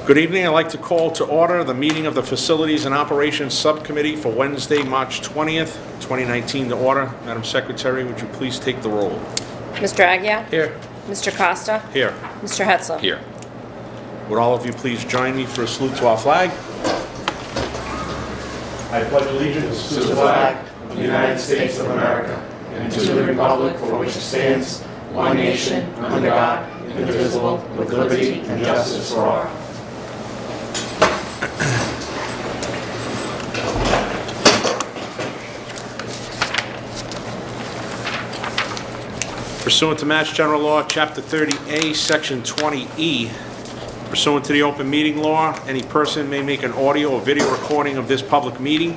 Good evening. I'd like to call to order the meeting of the Facilities and Operations Subcommittee for Wednesday, March 20th, 2019 to order. Madam Secretary, would you please take the roll? Mr. Agia? Here. Mr. Costa? Here. Mr. Hetzler? Here. Would all of you please join me for a salute to our flag? I pledge allegiance to the flag of the United States of America and to the republic for which it stands, one nation, under God, indivisible, with liberty and justice for all. Pursuant to Mass General Law, Chapter 30A, Section 20E, pursuant to the open meeting law, any person may make an audio or video recording of this public meeting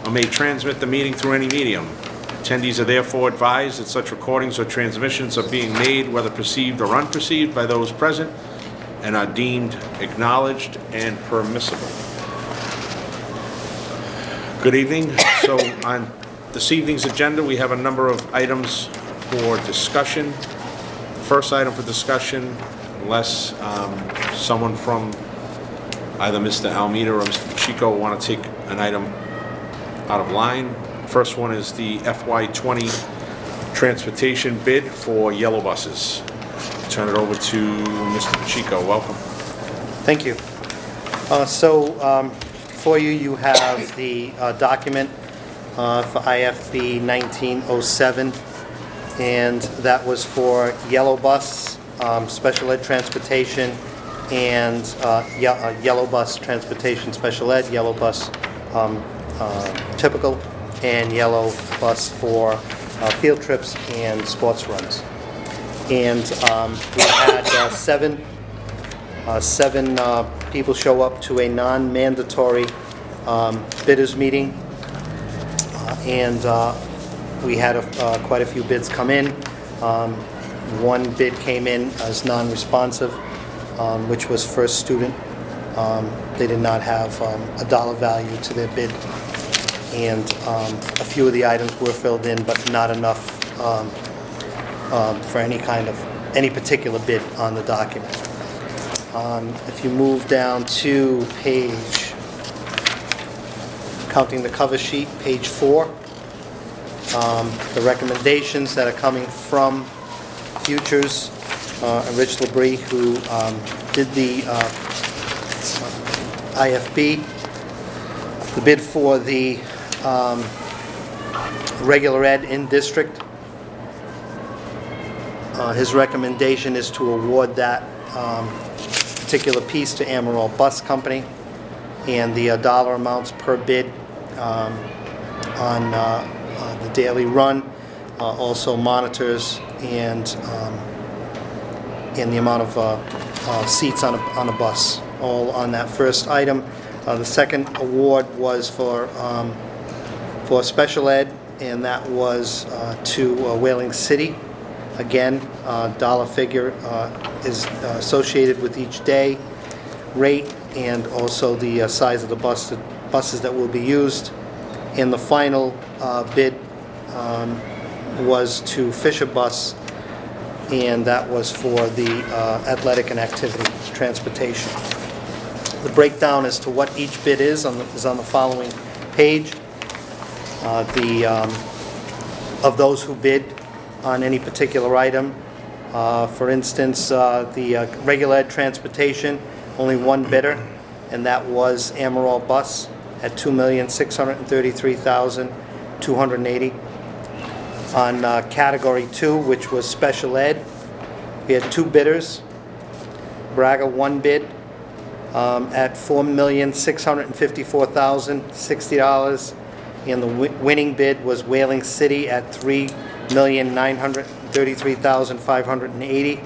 or may transmit the meeting through any medium. Attendees are therefore advised that such recordings or transmissions are being made, whether perceived or unperceived, by those present and are deemed acknowledged and permissible. Good evening. So on this evening's agenda, we have a number of items for discussion. First item for discussion, unless someone from either Mr. Almeida or Mr. Pacheco want to take an item out of line. First one is the FY20 transportation bid for yellow buses. Turn it over to Mr. Pacheco. Welcome. Thank you. For you have the document for IFB 1907, and that was for yellow bus, special ed transportation, and yellow bus transportation special ed, yellow bus typical, and yellow bus for field trips and sports runs. And we had seven people show up to a non-mandatory bidders meeting, and we had quite a few bids come in. One bid came in as non-responsive, which was First Student. They did not have a dollar value to their bid, and a few of the items were filled in, but not enough for any particular bid on the document. If you move down to page, counting the cover sheet, page 4, the recommendations that are coming from Futures, Rich Labrie, who did the IFB, the bid for the regular ed in district. His recommendation is to award that particular piece to Amaral Bus Company, and the dollar amounts per bid on the daily run, also monitors, and the amount of seats on a bus, all on that first item. The second award was for special ed, and that was to Whaling City. Again, dollar figure is associated with each day rate, and also the size of the buses that will be used. And the final bid was to Fisher Bus, and that was for the athletic and activity transportation. The breakdown as to what each bid is on the following page. Of those who bid on any particular item, for instance, the regular ed transportation, only one bidder, and that was Amaral Bus at $2,633,280. On category 2, which was special ed, we had two bidders. Braga one bid at $4,654,060, and the winning bid was Whaling City at $3,933,580.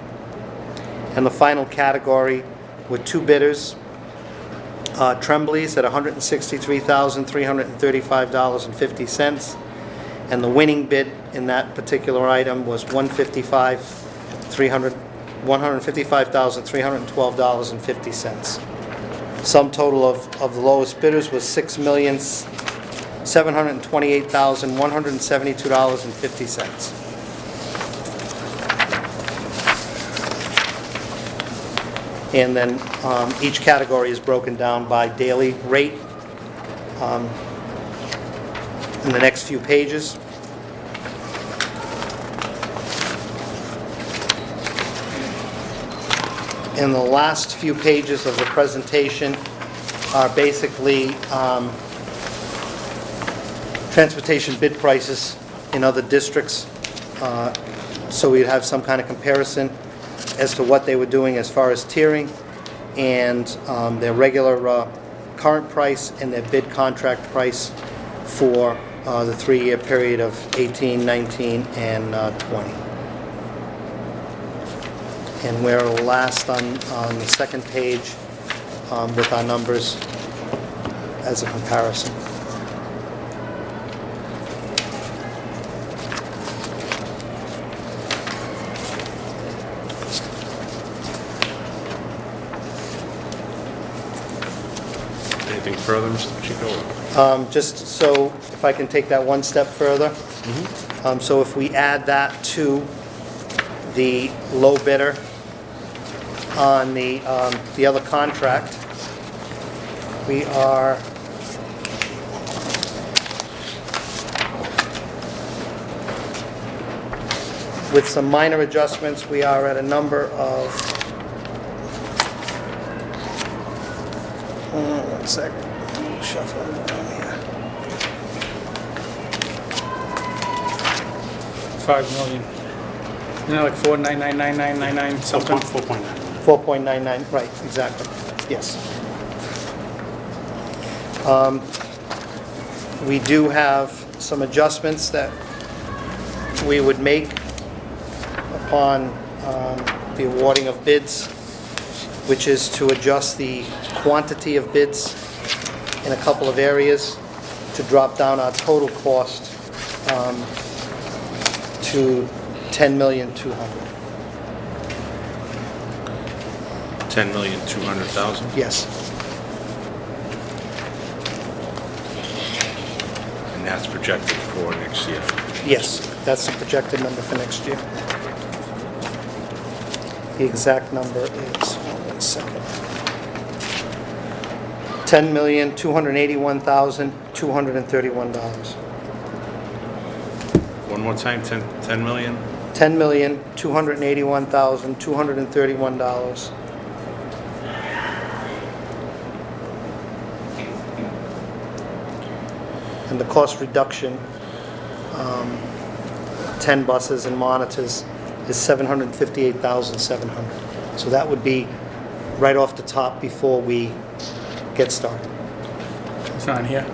And the final category with two bidders, Tremblay's at $163,335.50, and the winning bid in that particular item was $155,312.50. Sum total of the lowest bidders was $6,728,172.50. And then each category is broken down by daily rate in the next few pages. And the last few pages of the presentation are basically transportation bid prices in other districts. So we'd have some kind of comparison as to what they were doing as far as tiering and their regular current price and their bid contract price for the 3-year period of 18, 19, and 20. And we're last on the second page with our numbers as a comparison. Anything further, Mr. Pacheco? Just so, if I can take that one step further. So if we add that to the low bidder on the other contract, we are with some minor adjustments, we are at a number of, one second, shuffle it down here. 5 million. Isn't it like 4999999 something? 4.9. 4.99, right, exactly, yes. We do have some adjustments that we would make upon the awarding of bids, which is to adjust the quantity of bids in a couple of areas to drop down our total cost to $10,200,000. 10,200,000? Yes, And that's projected for next year. yes, that's the projected number for next year. The exact number is, hold on a second, $10,281,231. One more time, 10 million? $10,281,231. And the cost reduction, 10 buses and monitors, is $758,700. So that would be right off the top before we get started. It's not in here.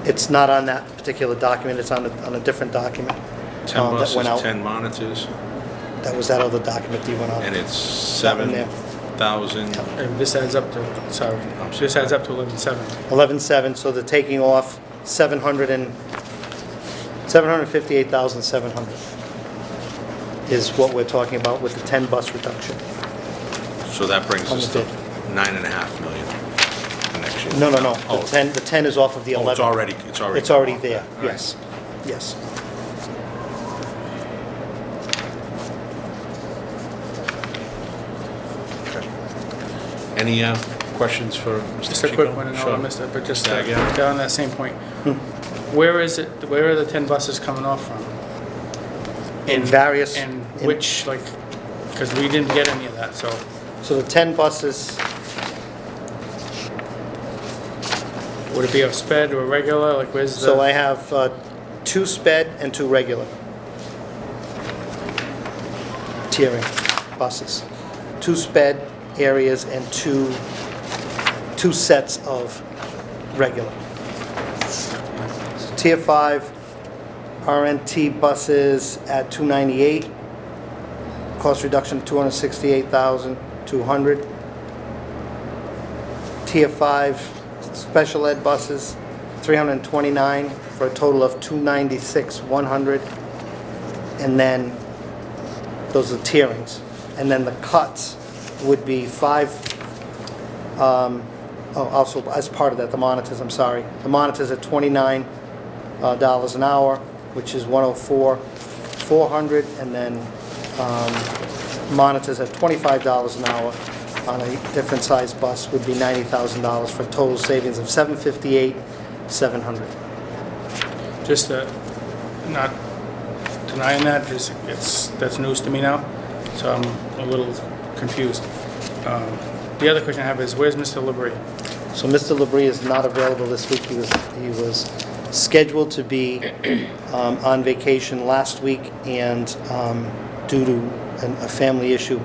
It's not on that particular document, it's on a different document. 10 that buses, went out. 10 monitors, That was that other document that went out. and it's That one there. 7,000. And this adds up to, sorry, this adds up to 11.7. 11.7, so they're taking off 758,700 is what we're talking about with the 10 bus reduction. So that brings On us the to 9.5 million for next year. No. Oh, The 10 is off of the 11. it's already. It's already come off there, that. All right. yes, yes. Any questions for Mr. Just a Pacheco? quick one, and Sure. I missed it, but just Yeah, yeah. on that same point. Where is it, where are the 10 buses coming off from? In various... And in- which, like, because we didn't get any of that, so. So the 10 buses, Would it be a sped or a regular, like where's the? so I have 2 sped and 2 regular tiering buses. 2 sped areas and two sets of regular. So Tier 5 RNT buses at 298, cost reduction $268,200. Tier 5 special ed buses, 329 for a total of $296,100. And then those are tierings. And then the cuts would be also as part of that, the monitors, I'm sorry. The monitors at $29 an hour, which is $104,400, and then monitors at $25 an hour, on a different size bus would be $90,000 for a total savings of $758,700. Just not denying that, that's news to me now, so I'm a little confused. The other question I have is, where's Mr. Labrie? So Mr. Labrie is not available this week. He was scheduled to be on vacation last week, and due to a family issue,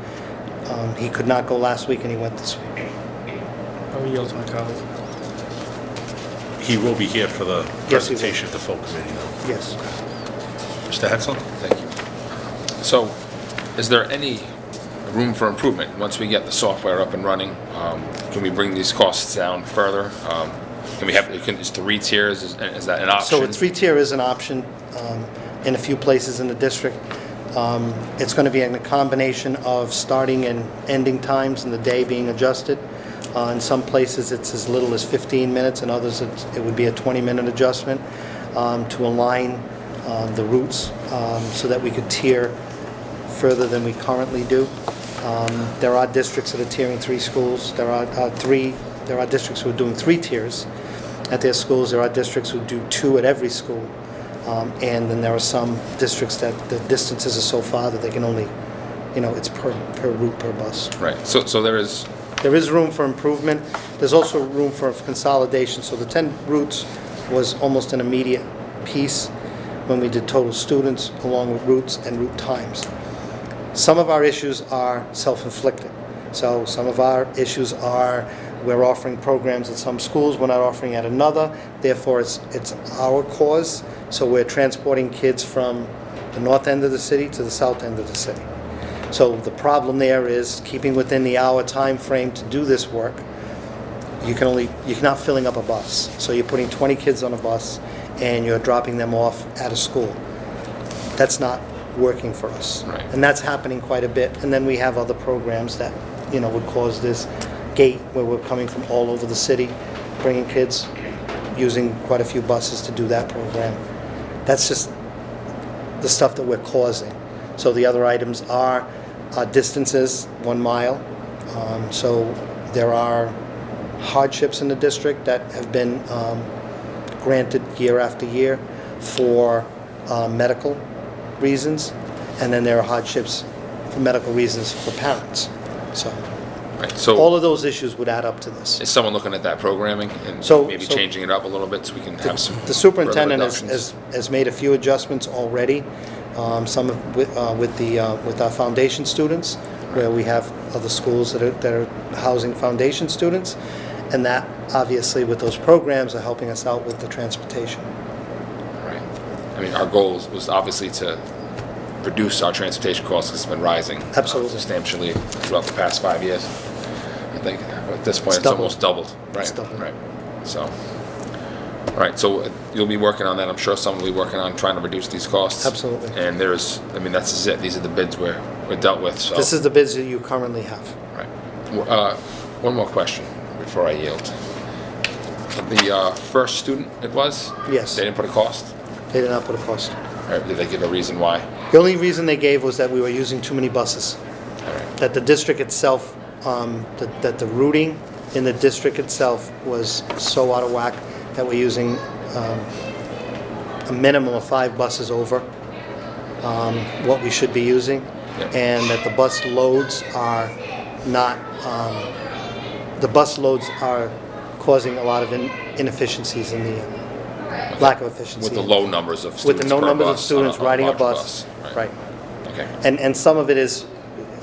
he could not go last week, and he went this week. I'll yield to my colleague. He will be here for the Yes, he will. presentation of the full committee, though. Yes. Mr. Hetzler? Thank you. So, is there any room for improvement once we get the software up and running? Can we bring these costs down further? Can we have, is 3 tiers, is that an option? So a 3-tier is an option in a few places in the district. It's going to be in a combination of starting and ending times and the day being adjusted. In some places, it's as little as 15 minutes, and others, it would be a 20-minute adjustment to align the routes so that we could tier further than we currently do. There are districts that are tiering 3 schools. There are districts who are doing 3 tiers at their schools. There are districts who do 2 at every school. And then there are some districts that the distances are so far that they can only, it's per route, per bus. Right, so there is, There is room for improvement. There's also room for consolidation. So the 10 routes was almost an immediate piece when we did total students along with routes and route times. Some of our issues are self-inflicted. So some of our issues are we're offering programs at some schools, we're not offering at another. Therefore, it's our cause. So we're transporting kids from the north end of the city to the south end of the city. So the problem there is keeping within the hour time frame to do this work. You're not filling up a bus. So you're putting 20 kids on a bus and you're dropping them off at a school. That's not working for us. Right. And that's happening quite a bit. And then we have other programs that, would cause this gate where we're coming from all over the city, bringing kids, using quite a few buses to do that program. That's just the stuff that we're causing. So the other items are distances, 1 mile. So there are hardships in the district that have been granted year after year for medical reasons, and then there are hardships for medical reasons for parents. So right, so all of those issues would add up to this. is someone looking at that programming and So- maybe so- changing it up a little bit so we can have some The superintendent further reductions? has made a few adjustments already, some with our foundation students, where we have other schools that are housing foundation students, and that obviously with those programs are helping us out with the transportation. Right. I mean, our goal was obviously to reduce our transportation costs because it's been rising Absolutely. substantially throughout the past 5 years. I think at this point It's it's doubled. almost doubled. Right. It's doubled. Right. So, all right. So you'll be working on that. I'm sure someone will be working on trying to reduce these costs. Absolutely. And that's it. These are the bids we're dealt with. So. This is the bids that you currently have. Right. One more question before I yield. The first student it was? Yes. They didn't put a cost? They did not put a cost. Or did they give a reason why? The only reason they gave was that we were using too many buses. All right. That the district itself, that the routing in the district itself was so out of whack that we're using a minimum of 5 buses over what we should be using, Yep. and that the bus loads are not, causing a lot of inefficiencies in the lack of efficiency. With the low numbers of With students the no per numbers of bus students on riding a large bus. Right. Okay. And some of it is,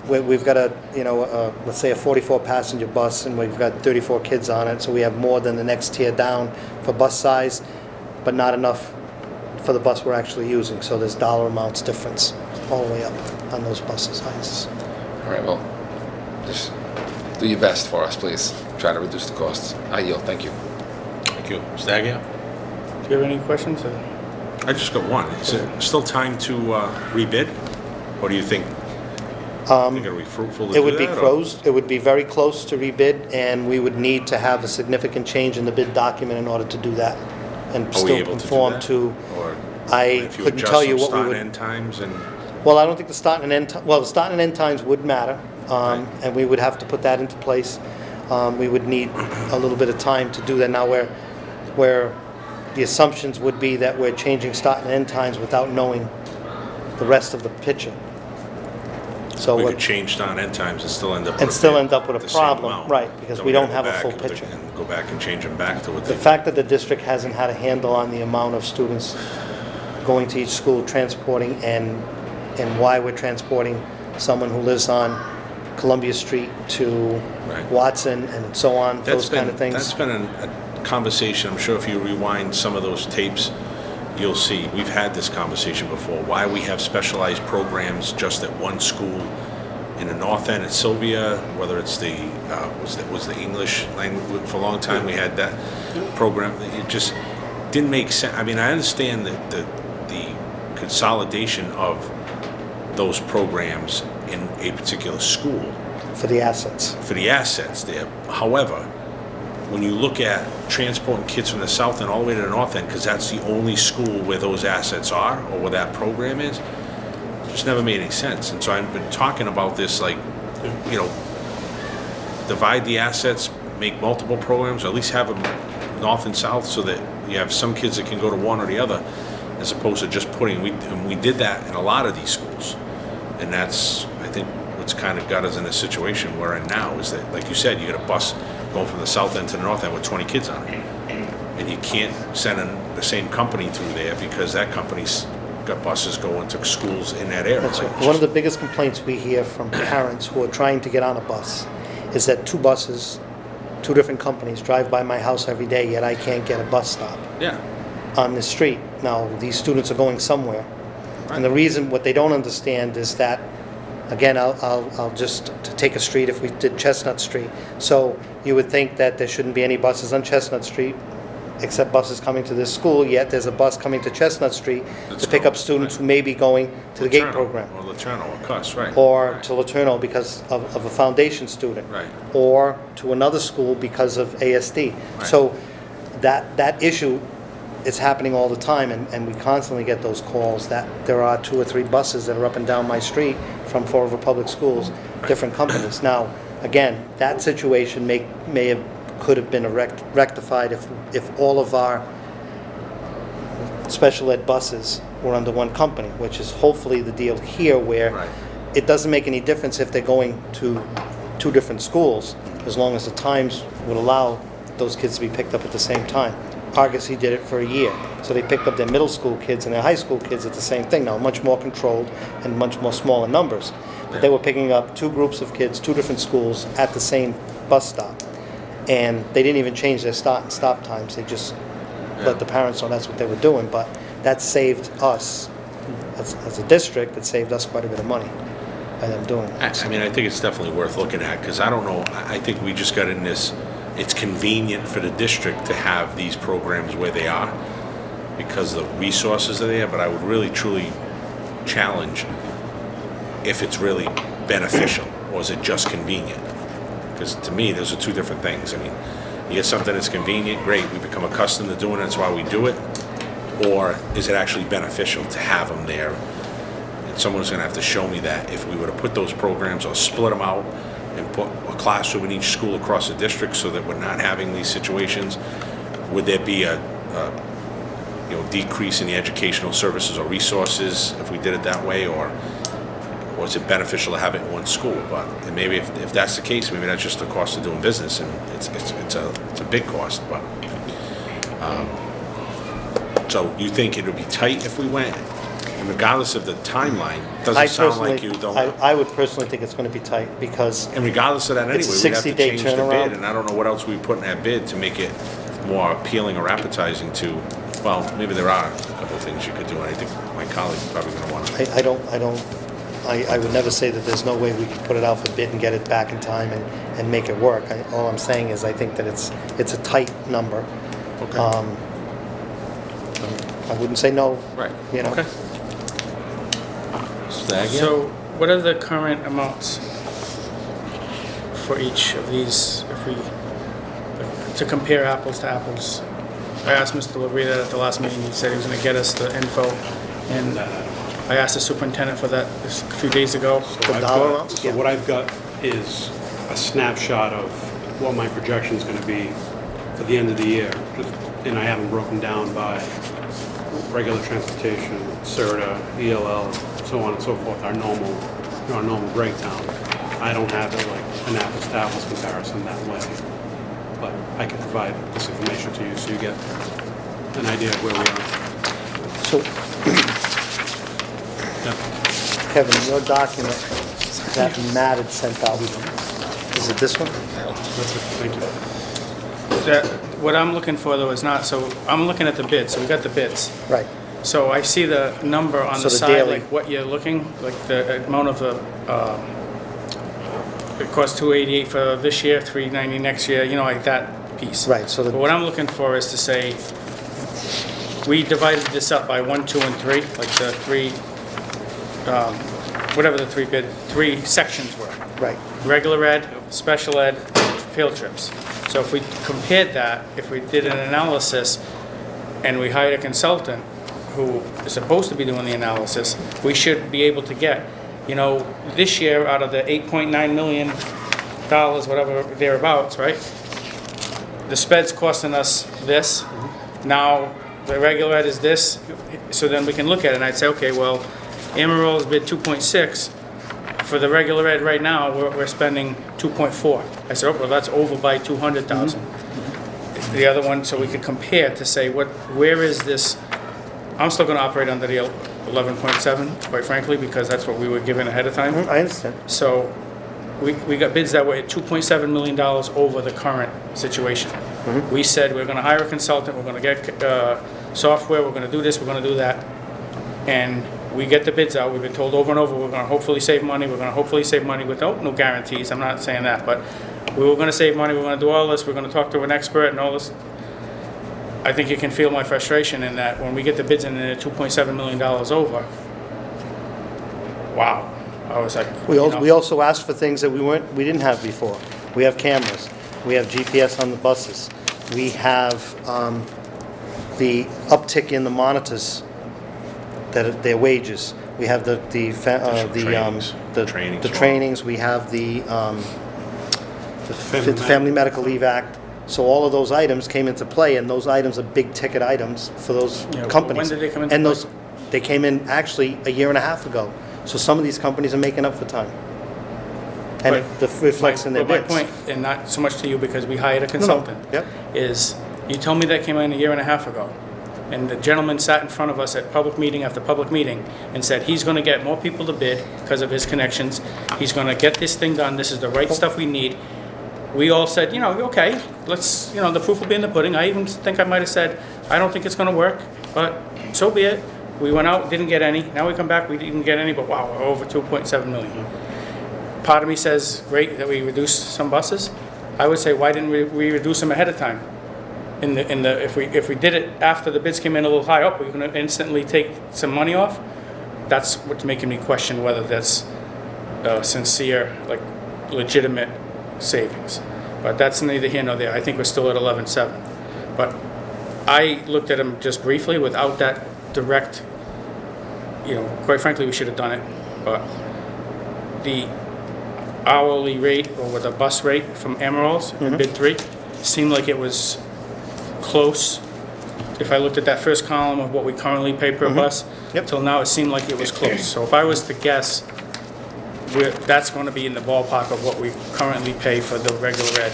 we've got let's say a 44 passenger bus, and we've got 34 kids on it, so we have more than the next tier down for bus size, but not enough for the bus we're actually using, so there's dollar amounts difference all the way up on those bus sizes. All right, well, just do your best for us, please. Try to reduce the costs. I yield. Thank you. Thank you. Mr. Agia? Do you have any questions? I just got one. Is it still time to rebid? Or do you think they're going to be fruitful to do It would be that, or- closed, it would be very close to rebid, and we would need to have a significant change in the bid document in order to do that, and Are we still able to do conform that? to, Or I if you couldn't adjust tell you some what we start would. and end times and... Well, I don't think the start and end times would matter. and we would have to put that into place. We would need a little bit of time to do that now, where the assumptions would be that we're changing start and end times without knowing the rest of the picture. So We what- could change start and end times and still end up with And still end up with a the same problem, amount. right, because Then we gotta don't go have a back full and picture. And go back and change them back to what The they. fact that the district hasn't had a handle on the amount of students going to each school, transporting, and why we're transporting someone who lives on Columbia Street to Right. Watson and so on, those kind of things. That's been a conversation, I'm sure if you rewind some of those tapes, you'll see, we've had this conversation before, why we have specialized programs just at one school in the north end at Sylvia, whether it's the, was the English language, for a long time we had that program, it just didn't make sense. I mean, I understand the consolidation of those programs in a particular school For the assets. for the assets there. However, when you look at transporting kids from the south end all the way to the north end, because that's the only school where those assets are or where that program is, it just never made any sense. And so I've been talking about this, like, you know, divide the assets, make multiple programs, or at least have them north and south so that you have some kids that can go to one or the other, as opposed to just putting, and we did that in a lot of these schools. And that's, I think, what's kind of got us in a situation we're in now, is that, like you said, you get a bus going from the south end to the north end with 20 kids on it. And you can't send in the same company through there because that company's got buses going to schools in that area. That's Like, right. One of the biggest complaints we hear from parents who are trying to get on a bus is that two buses, two different companies drive by my house every day, yet I can't get a bus stop Yeah, on the street. Now, these students are going somewhere. And the reason, what they don't understand is that, again, I'll just to take a street, if we did Chestnut Street. So you would think that there shouldn't be any buses on Chestnut Street, except buses coming to this school, yet there's a bus coming to Chestnut Street That's to pick up correct, students right. who may be going to the GATE Laterno, program. Or Laterno, or Cuss, right. Or Right. to Laterno because of a foundation student. Right. Or to another school because of ASD. Right. So that issue is happening all the time, and we constantly get those calls that there are 2 or 3 buses that are up and down my street from Fall River Public Schools, different companies. Now, again, that situation could have been rectified if all of our special ed buses were under one company, which is hopefully the deal here, where Right. it doesn't make any difference if they're going to 2 different schools, as long as the times would allow those kids to be picked up at the same time. Argosy did it for a year, so they picked up their middle school kids and their high school kids at the same thing, now much more controlled and much more smaller numbers. But they were picking up 2 groups of kids, 2 different schools at the same bus stop. And they didn't even change their start and stop times, they just let the parents know that's what they were doing. But that saved us, as a district, it saved us quite a bit of money by them doing that. I mean, I think it's definitely worth looking at, because I don't know, I think we just got in this, it's convenient for the district to have these programs where they are because the resources are there, but I would really truly challenge if it's really beneficial, or is it just convenient? Because to me, those are 2 different things. I mean, you get something that's convenient, great, we become accustomed to doing it, that's why we do it, or is it actually beneficial to have them there? And someone's gonna have to show me that if we were to put those programs or split them out and put a classroom in each school across the district so that we're not having these situations, would there be a decrease in the educational services or resources if we did it that way, or is it beneficial to have it in one school? But and maybe if that's the case, maybe that's just the cost of doing business, and it's a big cost. But so you think it would be tight if we went, and regardless of the timeline, doesn't sound like you don't. I would personally think it's going to be tight, because And regardless of that anyway, It's a we'd have to 60-day change the turnaround. bid, and I don't know what else we put in that bid to make it more appealing or appetizing to, well, maybe there are a couple of things you could do, and I think my colleagues are probably gonna wanna. I would never say that there's no way we could put it out for bid and get it back in time and make it work. All I'm saying is I think that it's a tight number. Okay. I wouldn't say no. Right, You know. okay. Stagg, So what are the current amounts for each of these, if we, to compare apples to apples? I asked Mr. Labrita at the last meeting, he said he was gonna get us the info, and I asked the superintendent for that a few days ago. The dollar amount? So Yeah. what I've got is a snapshot of what my projection is going to be for the end of the year. And I haven't broken down by regular transportation, CERTA, ELL, so on and so forth, our normal breakdown. I don't have it like an apples to apples comparison that way. But I can provide this information to you so you get an idea of where we are. So, Yeah. Kevin, your document that Matt had sent out, is it this one? That's it. Thank you. What I'm looking for though is not, so I'm looking at the bids, so we got the bids. Right. So I see the number on So the the side, daily- like what you're looking, like the amount of the, it costs $288 for this year, $390 next year, you know, like that piece. Right, so the- But what I'm looking for is to say, we divided this up by 1, 2, and 3, like the three, whatever the three sections were. Right. Regular ed, special ed, field trips. So if we compared that, if we did an analysis and we hired a consultant who is supposed to be doing the analysis, we should be able to get, you know, this year out of the $8.9 million, whatever thereabouts, right? The sped's costing us this. Now the regular ed is this. So then we can look at it and I'd say, okay, well, Amarillo's bid 2.6. For the regular ed right now, we're spending 2.4. I said, oh, well, that's over by 200,000. The other one, so we could compare to say, where is this? I'm still gonna operate under the 11.7, quite frankly, because that's what we were given ahead of time. I understand. So we got bids that were at $2.7 million over the current situation. We said, we're gonna hire a consultant, we're gonna get software, we're gonna do this, we're gonna do that. And we get the bids out, we've been told over and over, we're gonna hopefully save money without no guarantees, I'm not saying that, but we were gonna save money, we're gonna do all this, we're gonna talk to an expert and all this. I think you can feel my frustration in that when we get the bids in and they're $2.7 million over, wow. I was like, We you know. also asked for things that we didn't have before. We have cameras, we have GPS on the buses, we have the uptick in the monitors, that their wages. We have the Trainings. Trainings. trainings, we have the Family Medical Leave Act. So all of those items came into play, and those items are big ticket items for those Yeah, but companies. when did they come into And play? they came in actually a year and a half ago. So some of these companies are making up for time. And But it reflects in their But bids. my point, and not so much to you because we hired a consultant, Yep. is you told me that came in a year and a half ago. And the gentleman sat in front of us at public meeting after public meeting and said he's gonna get more people to bid because of his connections. He's gonna get this thing done. This is the right stuff we need. We all said, you know, okay, let's, you know, the proof will be in the pudding. I even think I might have said, I don't think it's gonna work, but so be it. We went out, didn't get any. Now we come back, we didn't get any, but wow, we're over 2.7 million. Part of me says, great that we reduced some buses. I would say, why didn't we reduce them ahead of time? If we did it after the bids came in a little high up, we're gonna instantly take some money off. That's what's making me question whether that's sincere, like legitimate savings. But that's neither here nor there. I think we're still at 11.7. But I looked at them just briefly without that direct, you know, quite frankly, we should have done it. But the hourly rate or the bus rate from Emerald's in bid 3 seemed like it was close. If I looked at that first column of what we currently pay per bus, Yep. till now it seemed like it was close. So if I was to guess, that's going to be in the ballpark of what we currently pay for the regular ed.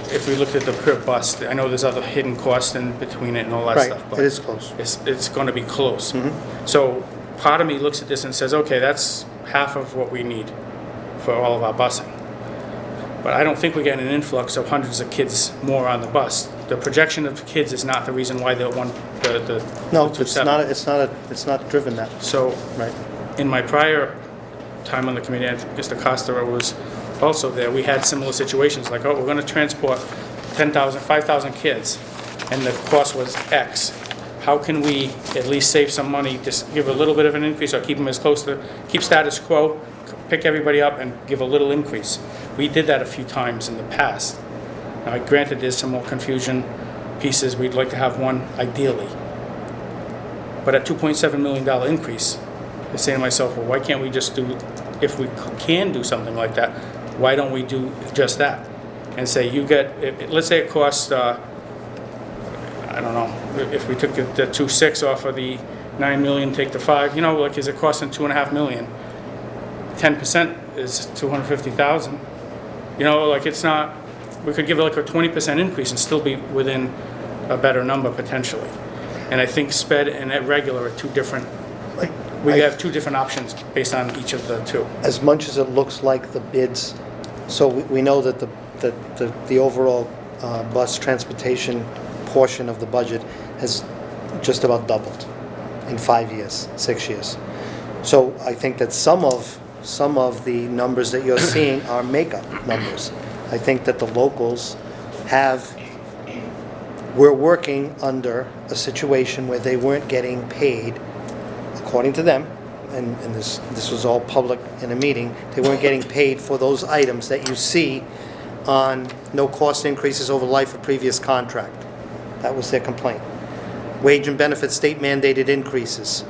If we looked at the per bus, I know there's other hidden costs in between it and all that Right, stuff. But it is close. it's going to be close. So part of me looks at this and says, okay, that's half of what we need for all of our busing. But I don't think we're getting an influx of hundreds of kids more on the bus. The projection of kids is not the reason why the No, the it's 2.7. it's not driven that, So right? in my prior time on the committee, Mr. Costa was also there, we had similar situations, like, oh, we're gonna transport 10,000, 5,000 kids, and the cost was X. How can we at least save some money, just give a little bit of an increase, or keep them as close to, keep status quo, pick everybody up and give a little increase? We did that a few times in the past. Now, granted, there's some more confusion pieces, we'd like to have one ideally. But at $2.7 million increase, I'm saying to myself, well, why can't we just do if we can do something like that, why don't we do just that? And say, you get, let's say it costs, I don't know, if we took the 2.6 off of the 9 million, take the 5, you know, like, is it costing 2.5 million? 10% is 250,000. You know, like, it's not, we could give it like a 20% increase and still be within a better number potentially. And I think sped and at regular are two different, Like, we have two different options based on each of the two. as much as it looks like the bids, so we know that the overall bus transportation portion of the budget has just about doubled in 5 years, 6 years. So I think that some of the numbers that you're seeing are makeup numbers. I think that the locals we're working under a situation where they weren't getting paid, according to them, and this was all public in a meeting, they weren't getting paid for those items that you see on no cost increases over life of previous contract. That was their complaint. Wage and benefit state mandated increases.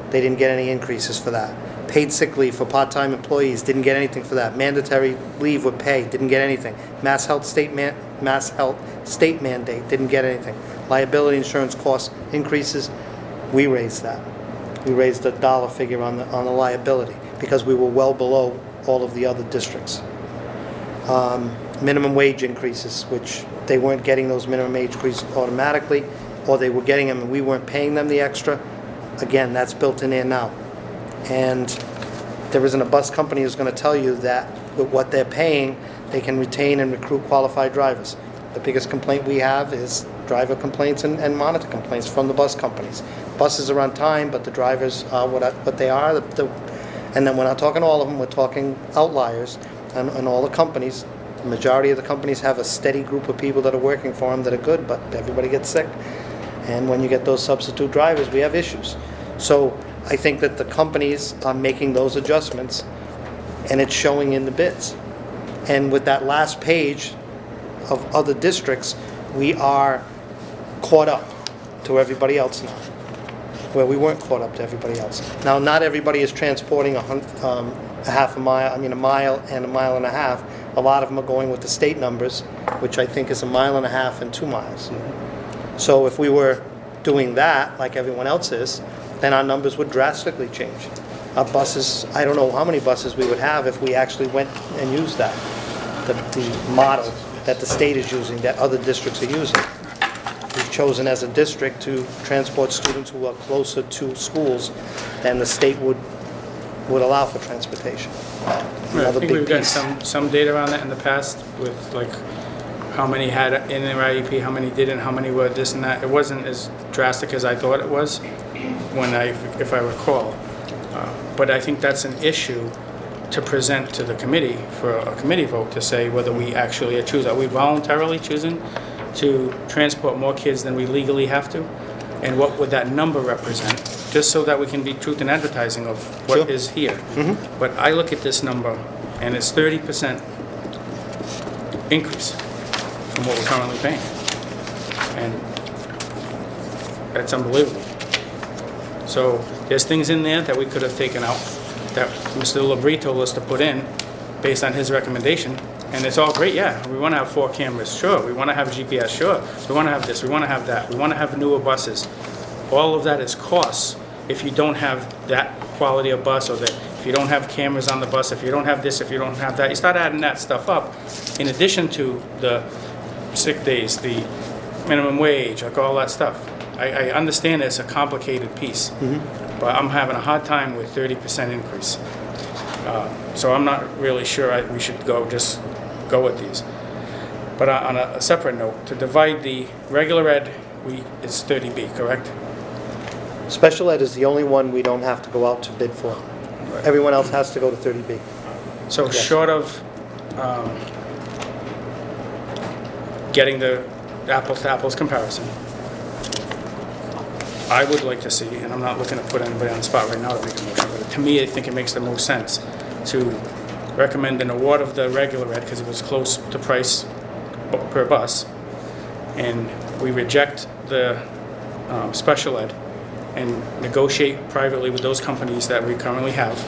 They didn't get any increases for that. Paid sick leave for part-time employees, didn't get anything for that. Mandatory leave with pay, didn't get anything. Mass health state mandate, didn't get anything. Liability insurance cost increases, we raised that. We raised the dollar figure on the liability because we were well below all of the other districts. Minimum wage increases, which they weren't getting those minimum wage increases automatically, or they were getting them and we weren't paying them the extra. Again, that's built in there now. And there isn't a bus company who's going to tell you that with what they're paying, they can retain and recruit qualified drivers. The biggest complaint we have is driver complaints and monitor complaints from the bus companies. Buses are on time, but the drivers are what they are. And then we're not talking all of them, we're talking outliers. And all the companies, the majority of the companies have a steady group of people that are working for them that are good, but everybody gets sick. And when you get those substitute drivers, we have issues. So I think that the companies are making those adjustments, and it's showing in the bids. And with that last page of other districts, we are caught up to everybody else now, where we weren't caught up to everybody else. Now, not everybody is transporting a mile and a mile and a half. A lot of them are going with the state numbers, which I think is a mile and a half and 2 miles. So if we were doing that, like everyone else is, then our numbers would drastically change. Our buses, I don't know how many buses we would have if we actually went and used that, the model that the state is using, that other districts are using. We've chosen as a district to transport students who are closer to schools than the state would allow for transportation. I Another think big we've got piece. some data around that in the past with like how many had in their IEP, how many didn't, how many were this and that. It wasn't as drastic as I thought it was if I recall. But I think that's an issue to present to the committee for a committee vote to say whether we actually are choosing. Are we voluntarily choosing to transport more kids than we legally have to? And what would that number represent? Just so that we can be truth in advertising of what Sure. is here. But I look at this number and it's 30% increase from what we're currently paying. And that's unbelievable. So there's things in there that we could have taken out that Mr. Labrie told us to put in based on his recommendation. And it's all great, yeah. We want to have 4 cameras, sure. We want to have GPS, sure. We want to have this, we want to have that. We want to have newer buses. All of that is costs if you don't have that quality of bus, or that if you don't have cameras on the bus, if you don't have this, if you don't have that. You start adding that stuff up in addition to the sick days, the minimum wage, like all that stuff. I understand it's a complicated piece, but I'm having a hard time with 30% increase. So I'm not really sure we should just go with these. But on a separate note, to divide the regular ed, it's 30B, correct? Special ed is the only one we don't have to go out to bid for. Everyone else has to go to 30B. So Yes. short of getting the apples to apples comparison, I would like to see, and I'm not looking to put anybody on the spot right now to make a motion, but to me, I think it makes the most sense to recommend an award of the regular ed because it was close to price per bus, and we reject the special ed and negotiate privately with those companies that we currently have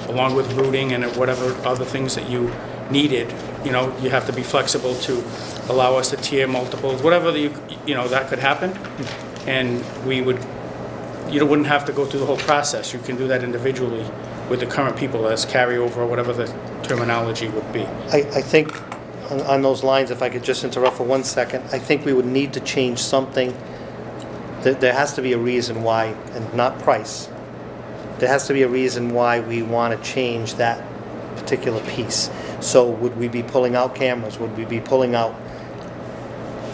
along with routing and whatever other things that you needed, you know, you have to be flexible to allow us to tier multiples, whatever that could happen. And you wouldn't have to go through the whole process. You can do that individually with the current people as carryover or whatever the terminology would be. I think on those lines, if I could just interrupt for 1 second, I think we would need to change something. There has to be a reason why, and not price. There has to be a reason why we want to change that particular piece. So would we be pulling out cameras? Would we be pulling out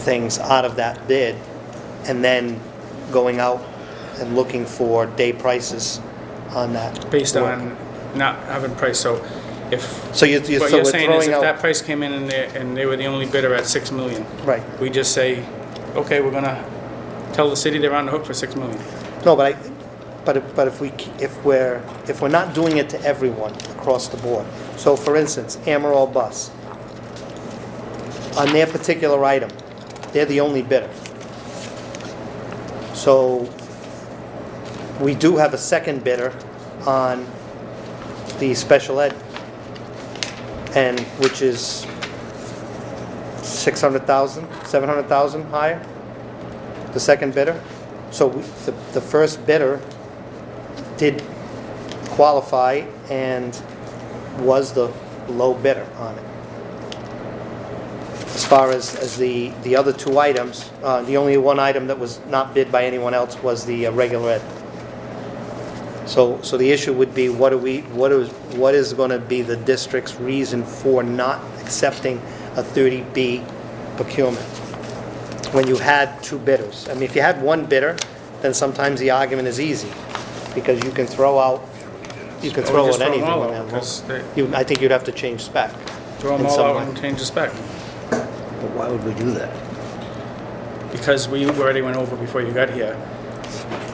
things out of that bid and then going out and looking for day prices on that? Based work? on not having price, so if, So what so you're we're saying is throwing if that out, price came in and they were the only bidder at 6 million, right. we just say, okay, we're gonna tell the city they're on the hook for 6 million. No, but if we're not doing it to everyone across the board. So for instance, Amaral Bus, on their particular item, they're the only bidder. So we do have a second bidder on the special ed, and which is 600,000, 700,000 higher, the second bidder. So the first bidder did qualify and was the low bidder on it. As far as the other two items, the only one item that was not bid by anyone else was the regular ed. So the issue would be, what is going to be the district's reason for not accepting a 30B procurement when you had two bidders? I mean, if you had one bidder, then sometimes the argument is easy, because you can throw out Just anything. throw them all on out, that. 'cause they- I think you'd have to change spec. Throw them in all some out way. and change the spec. But why would we do that? Because we already went over before you got here.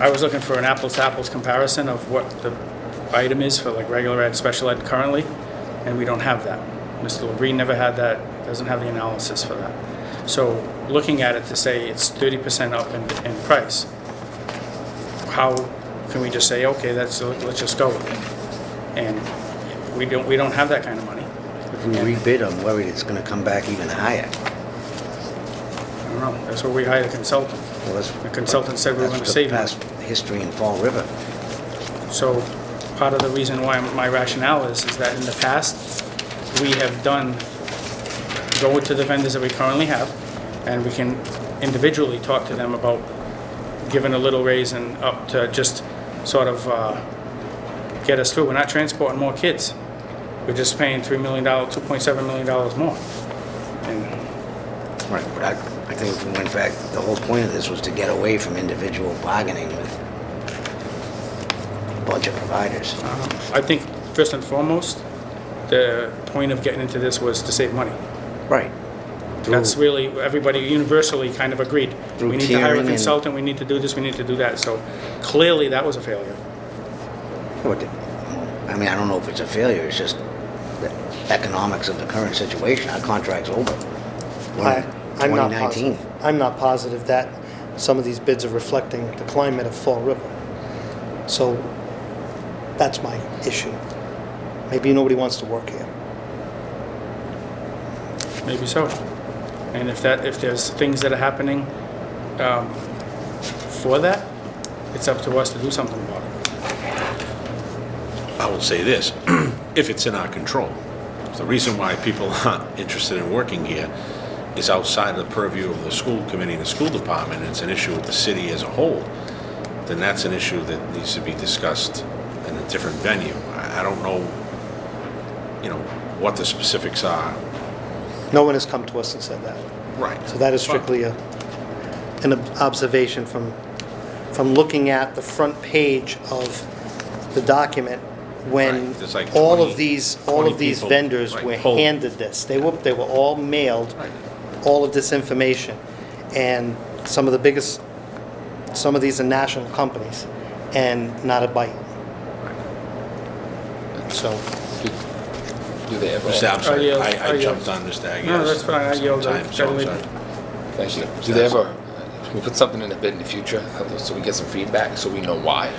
I was looking for an apples-to-apples comparison of what the item is for like regular ed, special ed currently, and we don't have that. Mr. Labrie never had that, doesn't have the analysis for that. So looking at it to say it's 30% up in price, how can we just say, okay, let's just go with it? And we don't have that kind of money. If we rebid, I'm worried it's gonna come back even higher. I don't know, that's where we hired a consultant. Well, that's- The consultant said we were that's gonna the save money. past history in Fall River. So part of the reason why my rationale is that in the past, we have go to the vendors that we currently have, and we can individually talk to them about giving a little raise and up to just sort of get us through. We're not transporting more kids. We're just paying $3 million, $2.7 million more. And Right. But I think if we went back, the whole point of this was to get away from individual bargaining with a bunch of providers. I think first and foremost, the point of getting into this was to save money. Right. That's really, everybody universally kind of agreed. Through We need to hire a tiering and- consultant, we need to do this, we need to do that. So clearly, that was a failure. I mean, I don't know if it's a failure, it's just the economics of the current situation. Our contract's over. We're in I'm not 2019. positive. I'm not positive that some of these bids are reflecting the climate of Fall River. So that's my issue. Maybe nobody wants to work here. Maybe so. And if there's things that are happening for that, it's up to us to do something about it. I will say this, if it's in our control. The reason why people aren't interested in working here is outside of the purview of the school committee and the school department, and it's an issue with the city as a whole, then that's an issue that needs to be discussed in a different venue. I don't know, what the specifics are. No one has come to us and said that. Right. So that is strictly an observation from looking at the front page of the document when Right, there's like all 20 of these 20 people, vendors right, were pulled. handed this. They were all mailed Right. all of this information. And some of these are national companies and not a bite. So, Do they ever? I'm sorry, yield. I yield. jumped on Mr. Aguirre. No, that's fine. I yielded. Sometime, so I'm sorry. Thank you. Do they ever, can we put something in the bid in the future so we get some feedback so we know why?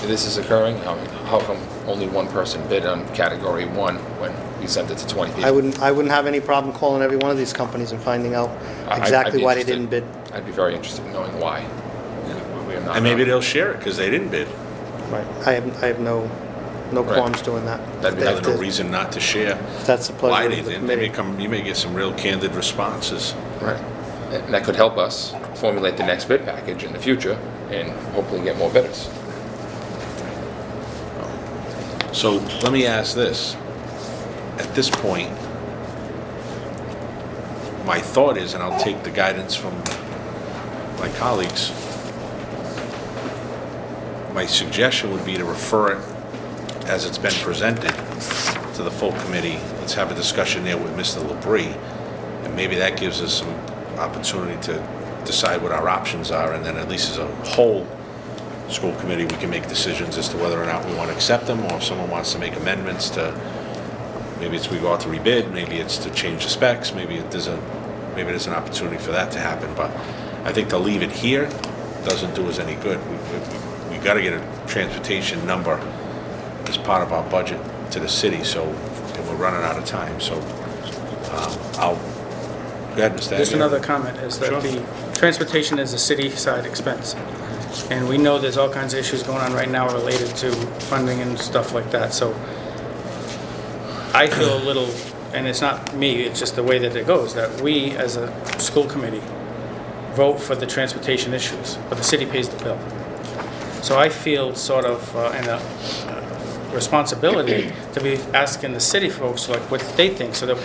this is occurring? How come only one person bid on category 1 when we sent it to 20 people? I wouldn't have any problem calling every one of these companies and finding out I'd exactly be why they interested. didn't bid. I'd be very interested in knowing why. We have not And maybe known. they'll share it because they didn't bid. Right. I have no Right. qualms doing that. That'd be If There's no they- reason not to share if That's the why pleasure they of the did. They may committee. you may get some real candid responses. Right. And that could help us formulate the next bid package in the future and hopefully get more bidders. So let me ask this. At this point, my thought is, and I'll take the guidance from my colleagues, my suggestion would be to refer it as it's been presented to the full committee. Let's have a discussion there with Mr. Labrie, and maybe that gives us some opportunity to decide what our options are, and then at least as a whole school committee, we can make decisions as to whether or not we want to accept them, or if someone wants to make amendments to, maybe it's we go out to rebid, maybe it's to change the specs, maybe there's an opportunity for that to happen. But I think to leave it here doesn't do us any good. We got to get a transportation number as part of our budget to the city, so, and we're running out of time, so I'll, go ahead, Mr. Just Aguirre. another comment is that Sure. the transportation is a city-side expense. And we know there's all kinds of issues going on right now related to funding and stuff like that, so I feel a little, and it's not me, it's just the way that it goes, that we, as a school committee, vote for the transportation issues, but the city pays the bill. So I feel sort of in a responsibility to be asking the city folks like what they think, so that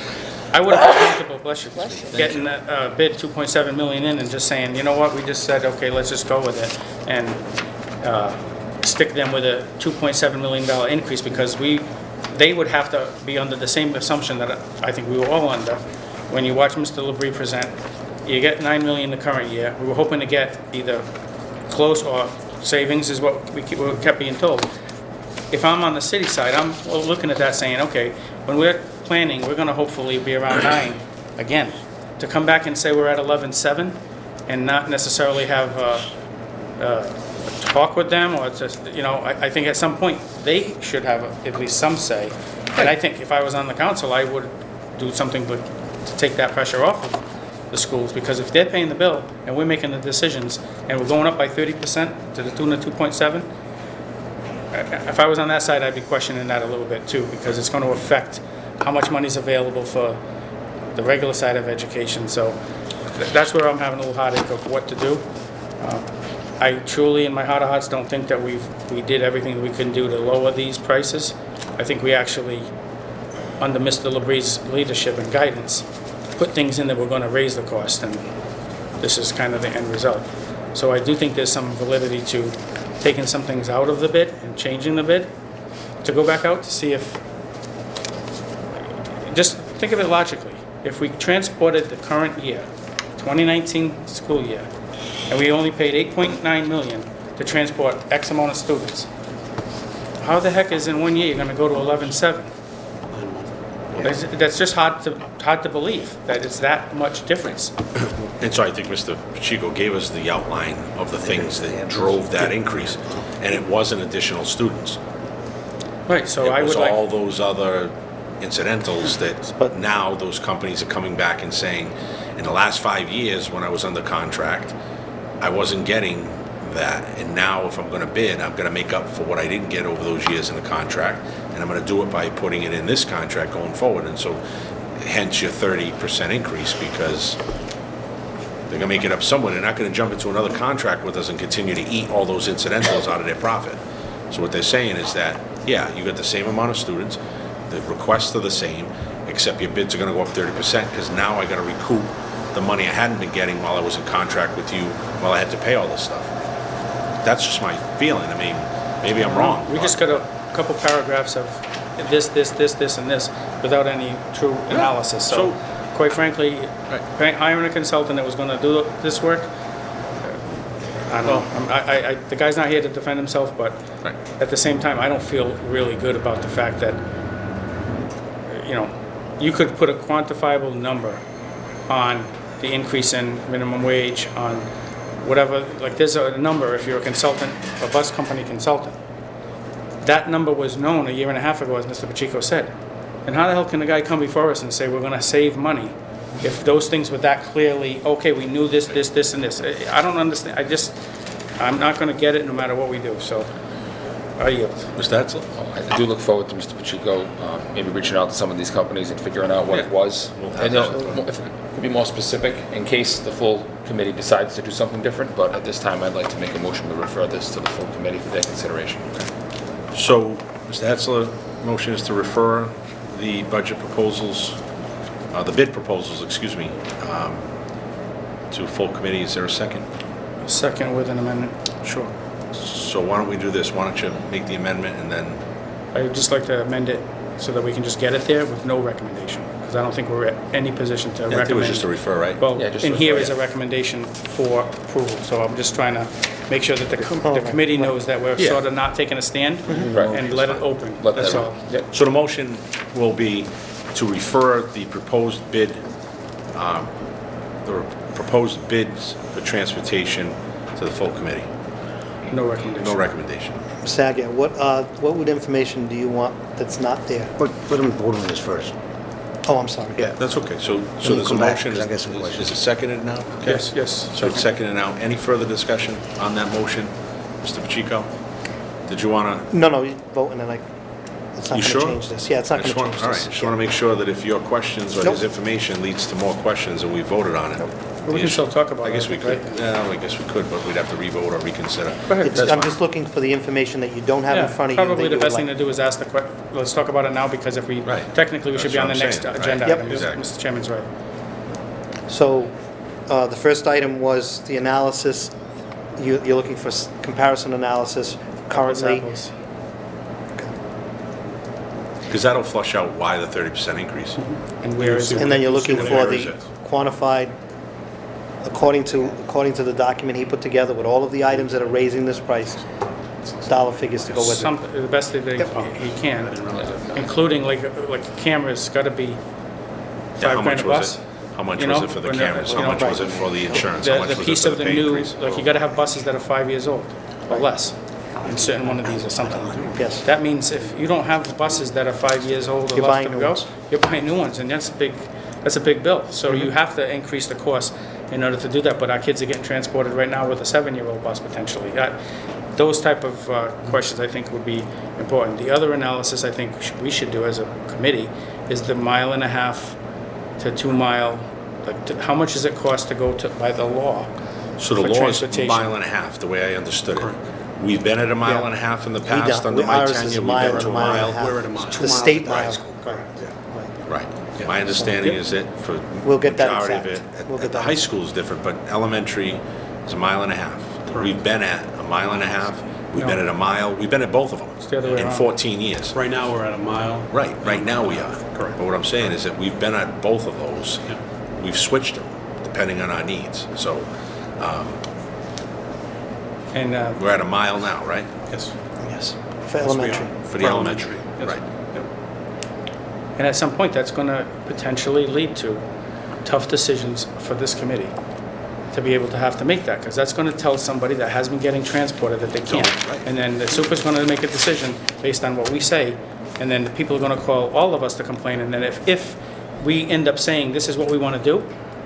I would have felt comfortable, bless you, getting that bid 2.7 million in and just saying, you know what, we just said, okay, let's just go with it and stick them with a $2.7 million increase, because they would have to be under the same assumption that I think we were all under. When you watch Mr. Labrie present, you get 9 million the current year. We were hoping to get either close or savings is what we kept being told. If I'm on the city side, I'm looking at that saying, okay, when we're planning, we're gonna hopefully be around 9 again. To come back and say we're at 11.7 and not necessarily have a talk with them, or just, you know, I think at some point they should have at least some say. And I think if I was on the council, I would do something to take that pressure off of the schools, because if they're paying the bill and we're making the decisions and we're going up by 30% to the tune of 2.7, if I was on that side, I'd be questioning that a little bit too, because it's going to affect how much money is available for the regular side of education. So that's where I'm having a little heartache of what to do. I truly, in my heart of hearts, don't think that we did everything we can do to lower these prices. I think we actually, under Mr. Labrie's leadership and guidance, put things in that were going to raise the cost, and this is kind of the end result. So I do think there's some validity to taking some things out of the bid and changing the bid to go back out to see if, just think of it logically. If we transported the current year, 2019 school year, and we only paid 8.9 million to transport X amount of students, how the heck is in 1 year you're going to go to 11.7? That's just hard to believe that it's that much difference. And so I think Mr. Pacheco gave us the outline of the things that drove that increase, and it wasn't additional students. Right, so I It was would all like, those other incidentals that now those companies are coming back and saying, in the last 5 years, when I was under contract, I wasn't getting that, and now if I'm gonna bid, I'm gonna make up for what I didn't get over those years in the contract, and I'm gonna do it by putting it in this contract going forward, and so hence your 30% increase, because they're gonna make it up somewhere. They're not gonna jump into another contract with us and continue to eat all those incidentals out of their profit. So what they're saying is that, yeah, you got the same amount of students, the requests are the same, except your bids are gonna go up 30%, because now I gotta recoup the money I hadn't been getting while I was in contract with you, while I had to pay all this stuff. That's just my feeling. I mean, maybe I'm wrong. we just got a couple paragraphs of this, and this, without any true analysis. So quite frankly, hiring a consultant that was gonna do this work, I don't know. The guy's not here to defend himself, but Right. at the same time, I don't feel really good about the fact that, you know, you could put a quantifiable number on the increase in minimum wage, on whatever, like there's a number if you're a consultant, a bus company consultant. that number was known a year and a half ago, as Mr. Pacheco said. And how the hell can the guy come before us and say we're gonna save money if those things were that clearly, okay, we knew this, this, this, and this? I don't understand, I'm not gonna get it no matter what we do, so I yield. Mr. Hetzler? I do look forward to Mr. Pacheco maybe reaching out to some of these companies and figuring out what it was. We'll have And if it could be more specific in case the full committee decides to do something different, but at this time, I'd like to make a motion to refer this to the full committee for their consideration. So, Mr. Hetzler, motion is to refer the budget proposals, the bid proposals, excuse me, to full committee. Is there a second? Second with an amendment. Sure. So why don't we do this? Why don't you make the amendment and then, I'd just like to amend it so that we can just get it there with no recommendation, because I don't think we're at any position to I think it was recommend. just to refer, right? Well, Yeah, just in here refer, is a yeah. recommendation for approval, so I'm just trying to make sure that the committee knows that we're Yeah. sort of not taking a stand Right. and let it open, Let that's that- all. Yep. So the motion will be to refer the proposed bid, the proposed bids for transportation to the full committee. No recommendation. No recommendation. Mr. Agia, what would information do you want that's not there? But let him vote on this first. Oh, I'm sorry. Yeah. That's okay. So we'll there's a come back, motion. 'cause I got some Is questions. it seconded now? Okay. Yes, yes. So it's seconded now. Any further discussion on that motion? Mr. Pacheco? Did you want to? No, you vote and then it's not You going to sure? change this. Yeah, it's not going to change All right, this. just want to make sure that if your questions or Nope. his information leads to more questions and we voted on it. Well, we can still talk about I guess it, we could, right? yeah, I guess we could, but we'd have to re-vote or reconsider. Go ahead. It's- That's I'm fine. just looking for the information that you don't have in Yeah, front of you. that probably you the would best thing like. to do is ask let's talk about it now, because if we, Right. technically, we should That's be on what the I'm next saying, right. agenda Yep. item. Exactly. Mr. Chairman's right. So, the first item was the analysis. You're looking for comparison analysis currently. Apples. Because that'll flush out why the 30% increase. And where is it? And then you're looking Where for is the it? quantified, according to the document he put together with all of the items that are raising this price, dollar figures to go with it. The best that he can, including like cameras, gotta be Yeah, how $5,000 much a was bus. it? How much You was know, it for the when, cameras? you How know, much was it for the insurance? How The much was it piece for of the the pay new, increase? like you gotta have buses that are 5 years old or less, in certain one of these or something. Yes. That means if you don't have buses that are 5 years old or You're less buying to new go, ones. you're buying new ones, and that's a big bill. So you have to increase the cost in order to do that, but our kids are getting transported right now with a 7-year-old bus potentially. Those type of questions I think would be important. The other analysis I think we should do as a committee is the 1.5 to 2 mile, how much does it cost to go to, by the law? So the for law is a transportation. mile and a half, the way I understood it. We've been at a mile and a half in the We past don't. under my Ours is tenure. We've mile been to a and a mile. half. We're at a mile. The 2 miles state at the high mile. school. Right. Right. My understanding is that for We'll get that majority of it, exact. We'll at get the that high school is different, but elementary is a mile and a half. We've been at a mile and a half. We've been No. at a mile. We've been at both of them the other way in around. 14 years. Right now, we're at a mile. Right now we are. Correct. But what I'm saying is that we've been at both of those. Yeah. We've switched them depending on our needs. So And we're at a mile now, right? Yes. Yes, for Yes, we are. elementary. For the elementary, Yes. right. Yep. And at some point, that's going to potentially lead to tough decisions for this committee to be able to have to make that, because that's going to tell somebody that has been getting transported that they can't. right. And then the super's going to make a decision based on what we say, and then the people are going to call all of us to complain, and then if we end up saying this is what we want to do,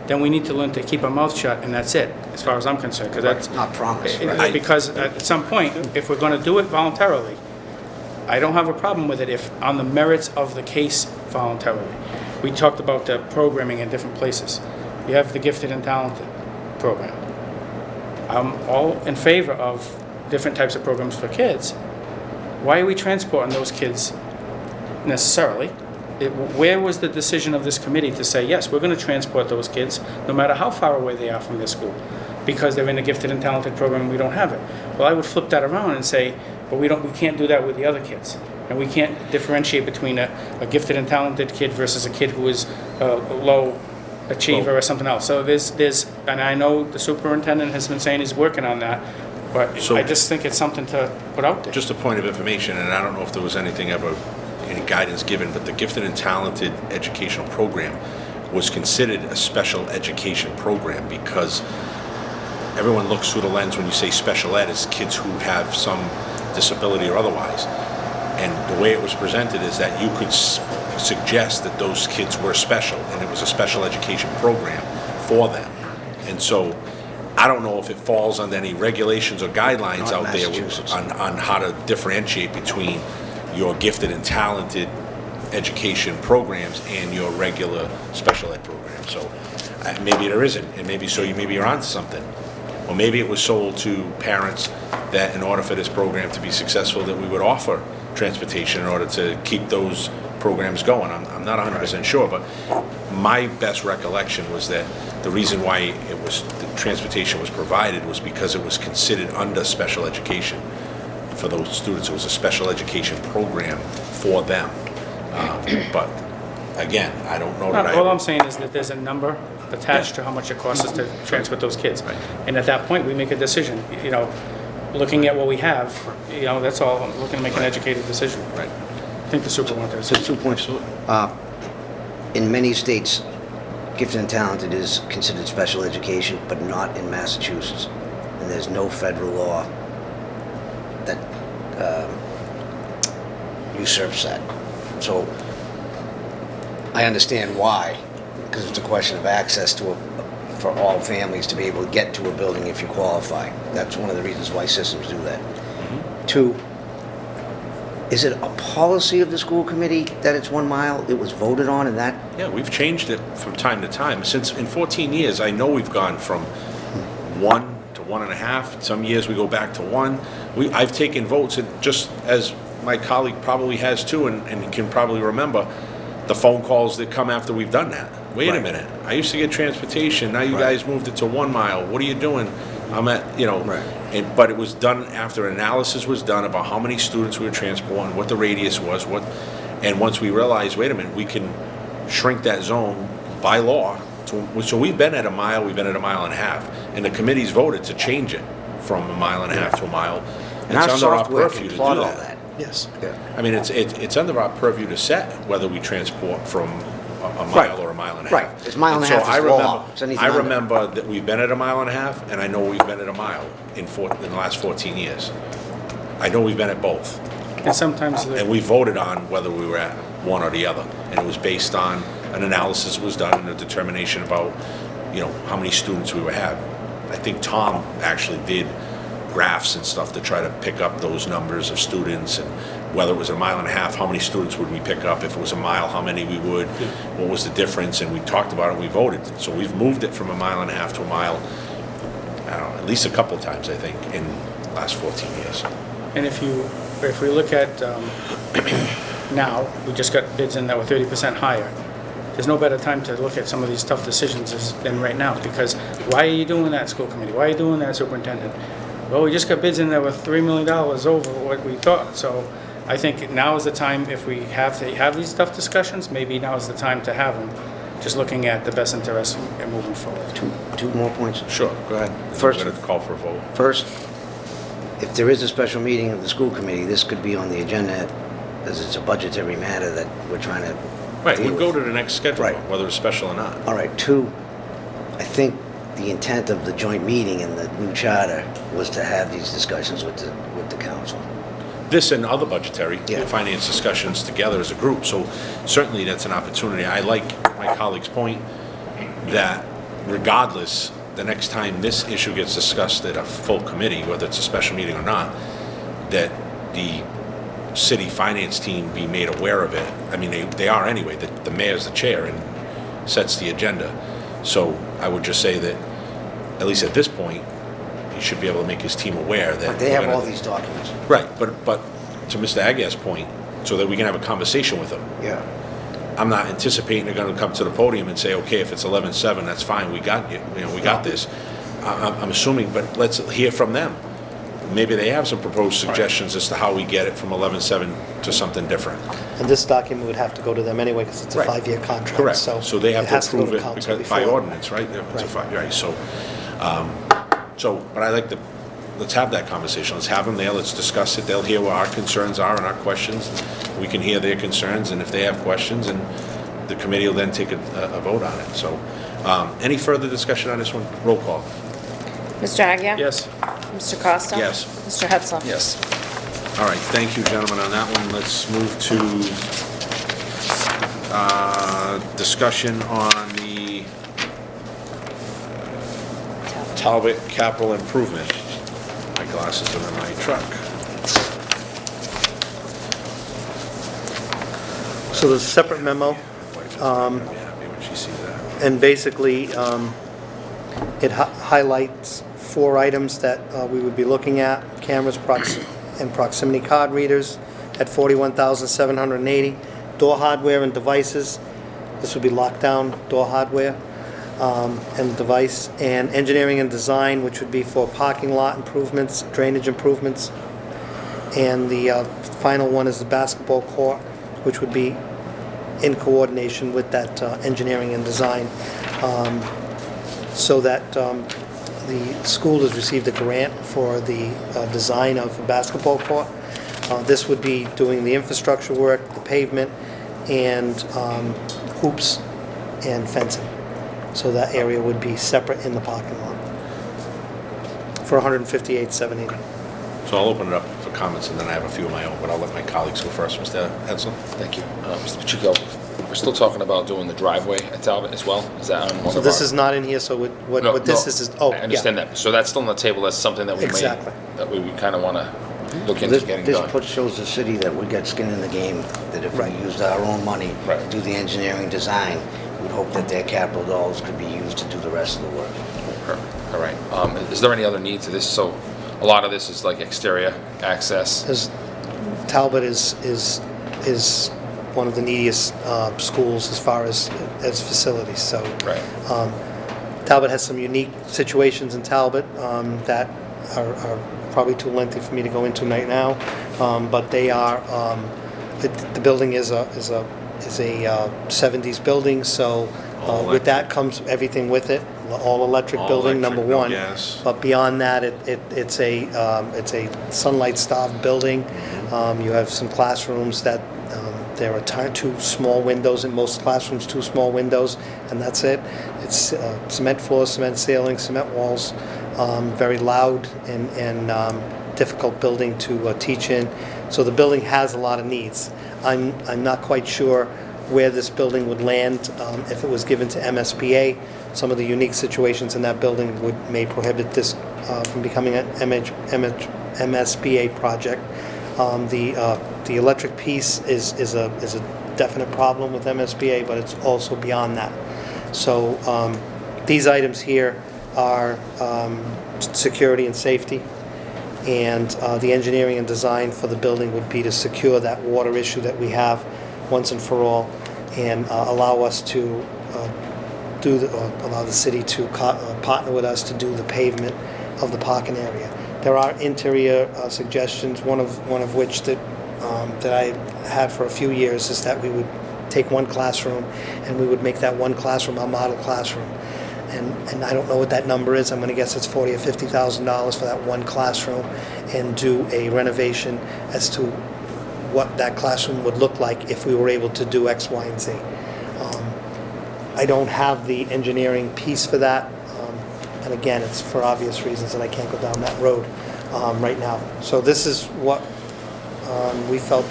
then we need to learn to keep our mouth shut, and that's it, as far as I'm concerned, because that's... Not promise, It- right? Because at some point, if we're going to do it voluntarily, I don't have a problem with it if, on the merits of the case, voluntarily. We talked about the programming in different places. You have the gifted and talented program. I'm all in favor of different types of programs for kids. Why are we transporting those kids necessarily? Where was the decision of this committee to say, yes, we're going to transport those kids no matter how far away they are from their school because they're in a gifted and talented program and we don't have it? Well, I would flip that around and say, but we can't do that with the other kids. And we can't differentiate between a gifted and talented kid versus a kid who is a low achiever or something else. So there's, and I know the superintendent has been saying he's working on that, but So- I just think it's something to put out there. Just a point of information, and I don't know if there was anything ever, any guidance given, but the gifted and talented educational program was considered a special education program because everyone looks through the lens when you say special ed as kids who have some disability or otherwise. And the way it was presented is that you could suggest that those kids were special, and it was a special education program for them. And so, I don't know if it falls under any regulations or guidelines Not out there Massachusetts. on how to differentiate between your gifted and talented education programs and your regular special ed program. So maybe there isn't, and maybe you're onto something. Or maybe it was sold to parents that in order for this program to be successful, that we would offer transportation in order to keep those programs going. I'm not 100% sure, but my best recollection was that the reason why the transportation was provided was because it was considered under special education for those students. It was a special education program for them. But again, I don't know that All I'm saying is that there's a number attached to how much it costs us to transport those kids. Right. And at that point, we make a decision, looking at what we have, that's all, I'm looking to make an educated decision. Right. I think the super wanted to So say. 2 points. In many states, gifted and talented is considered special education, but not in Massachusetts. And there's no federal law that usurps that. So I understand why, because it's a question of access to for all families to be able to get to a building if you qualify. That's one of the reasons why systems do that. Two, is it a policy of the school committee that it's 1 mile? It was voted on and that? Yeah, we've changed it from time to time. Since in 14 years, I know we've gone from 1 to 1.5. Some years we go back to 1. I've taken votes, and just as my colleague probably has too, and can probably remember the phone calls that come after we've done that. Wait a minute, I used to get transportation, now you guys moved it to 1 mile. What are you doing? I'm at, Right. But it was done after analysis was done about how many students we were transporting, what the radius was, and once we realized, wait a minute, we can shrink that zone by law. So we've been at 1 mile, we've been at 1.5 miles, and the committee's voted to change it from 1.5 miles to 1 mile. And our It's under our software purview can to do plot all that. that. Yes. Yeah. I mean, it's under our purview to set whether we transport from a mile Right. or 1.5 miles. Right. It's 1.5 miles so is I law. remember, It's anything I under. remember that we've been at 1.5 miles, and I know we've been at 1 mile in the last 14 years. I know we've been at both, And sometimes, and we voted on whether we were at one or the other, and it was based on an analysis was done and a determination about, how many students we would have. I think Tom actually did graphs and stuff to try to pick up those numbers of students, and whether it was 1.5 miles, how many students would we pick up? If it was 1 mile, how many we would? What was the difference? And we talked about it, and we voted. So we've moved it from 1.5 miles to 1 mile, I don't know, at least a couple of times, I think, in the last 14 years. and if we look at, now, we just got bids in that were 30% higher. There's no better time to look at some of these tough decisions than right now, because why are you doing that, school committee? Why are you doing that, superintendent? Well, we just got bids in that were $3 million over what we thought, so I think now is the time, if we have to have these tough discussions, maybe now is the time to have them, just looking at the best interest and moving forward. Two more points. Sure, go ahead. First- We're going to call for a vote. First, if there is a special meeting of the school committee, this could be on the agenda as it's a budgetary matter that we're trying to Right, deal we'd go with. to the next schedule, Right. whether it's special or not. All right, two, I think the intent of the joint meeting and the new charter was to have these discussions with the council. This and other budgetary Yeah. finance discussions together as a group, so certainly that's an opportunity. I like my colleague's point that regardless, the next time this issue gets discussed at a full committee, whether it's a special meeting or not, that the city finance team be made aware of it. I mean, they are anyway, the mayor's the chair and sets the agenda. So I would just say that, at least at this point, he should be able to make his team aware that. But they we're have gonna- all these documents. Right, but to Mr. Aguirre's point, so that we can have a conversation with them. Yeah. I'm not anticipating they're gonna come to the podium and say, okay, if it's 11-7, that's fine, we got you, we got this. I'm assuming, but let's hear from them. Maybe they have some proposed suggestions as to how we get it from 11-7 to something different. And this document would have to go to them anyway, because it's a Right. 5-year contract. Correct, so they have to has go approve it council because, by before. ordinance, right? It's a right, but I like to, let's have that conversation, let's have them there, let's discuss it, they'll hear what our concerns are and our questions. We can hear their concerns, and if they have questions, and the committee will then take a vote on it, so. Any further discussion on this one? Roll call. Mr. Agia? Yes. Mr. Costa? Yes. Mr. Hetzler? Yes. All right, thank you, gentlemen, on that one. Let's move to discussion on the Talbot capital improvement. My glasses are in my truck. So there's a separate memo, My wife is not gonna be happy when she sees that. and basically, it highlights 4 items that we would be looking at: cameras, and proximity card readers at $41,780, door hardware and devices. This would be lockdown door hardware and device, and engineering and design, which would be for parking lot improvements, drainage improvements. And the final one is the basketball court, which would be in coordination with that engineering and design, so that the school has received a grant for the design of a basketball court. This would be doing the infrastructure work, the pavement, and hoops and fencing. So that area would be separate in the parking lot for $158,780. So I'll open it up for comments, and then I have a few of my own, but I'll let my colleagues go first. Mr. Edsel? Thank you. Mr. Pacheco, we're still talking about doing the driveway at Talbot as well? Is that on one So of this our- is not in here, so No, what this no, is, oh, I yeah. understand that. So that's still on the table, that's something that we may, Exactly. that we kind of want to look into getting This done. shows the city that we got skin in the game, that if we used our own money Right. to do the engineering design, we'd hope that their capital dollars could be used to do the rest of the work. Perfect. All right. Is there any other need to this? So a lot of this is like exterior access. As Talbot is one of the neediest schools as far as facilities, so. Right. Talbot has some unique situations in Talbot that are probably too lengthy for me to go into right now, but they are, the building is a 70s building, so All with that comes everything with it, all electric All building, electric, number no one. gas. But beyond that, it's a sunlight-starved building. You have some classrooms that, there are 2 small windows in most classrooms, 2 small windows, and that's it. It's cement floors, cement ceiling, cement walls, very loud and difficult building to teach in. So the building has a lot of needs. I'm not quite sure where this building would land if it was given to MSBA. Some of the unique situations in that building may prohibit this from becoming an MSBA project. The electric piece is a definite problem with MSBA, but it's also beyond that. So these items here are security and safety, and the engineering and design for the building would be to secure that water issue that we have once and for all, and allow us to allow the city to partner with us to do the pavement of the parking area. There are interior suggestions, one of which that I had for a few years is that we would take one classroom and we would make that one classroom our model classroom. And I don't know what that number is. I'm going to guess it's $40,000 or $50,000 for that one classroom, and do a renovation as to what that classroom would look like if we were able to do X, Y, and Z. I don't have the engineering piece for that, and again, it's for obvious reasons that I can't go down that road right now. So this is what we felt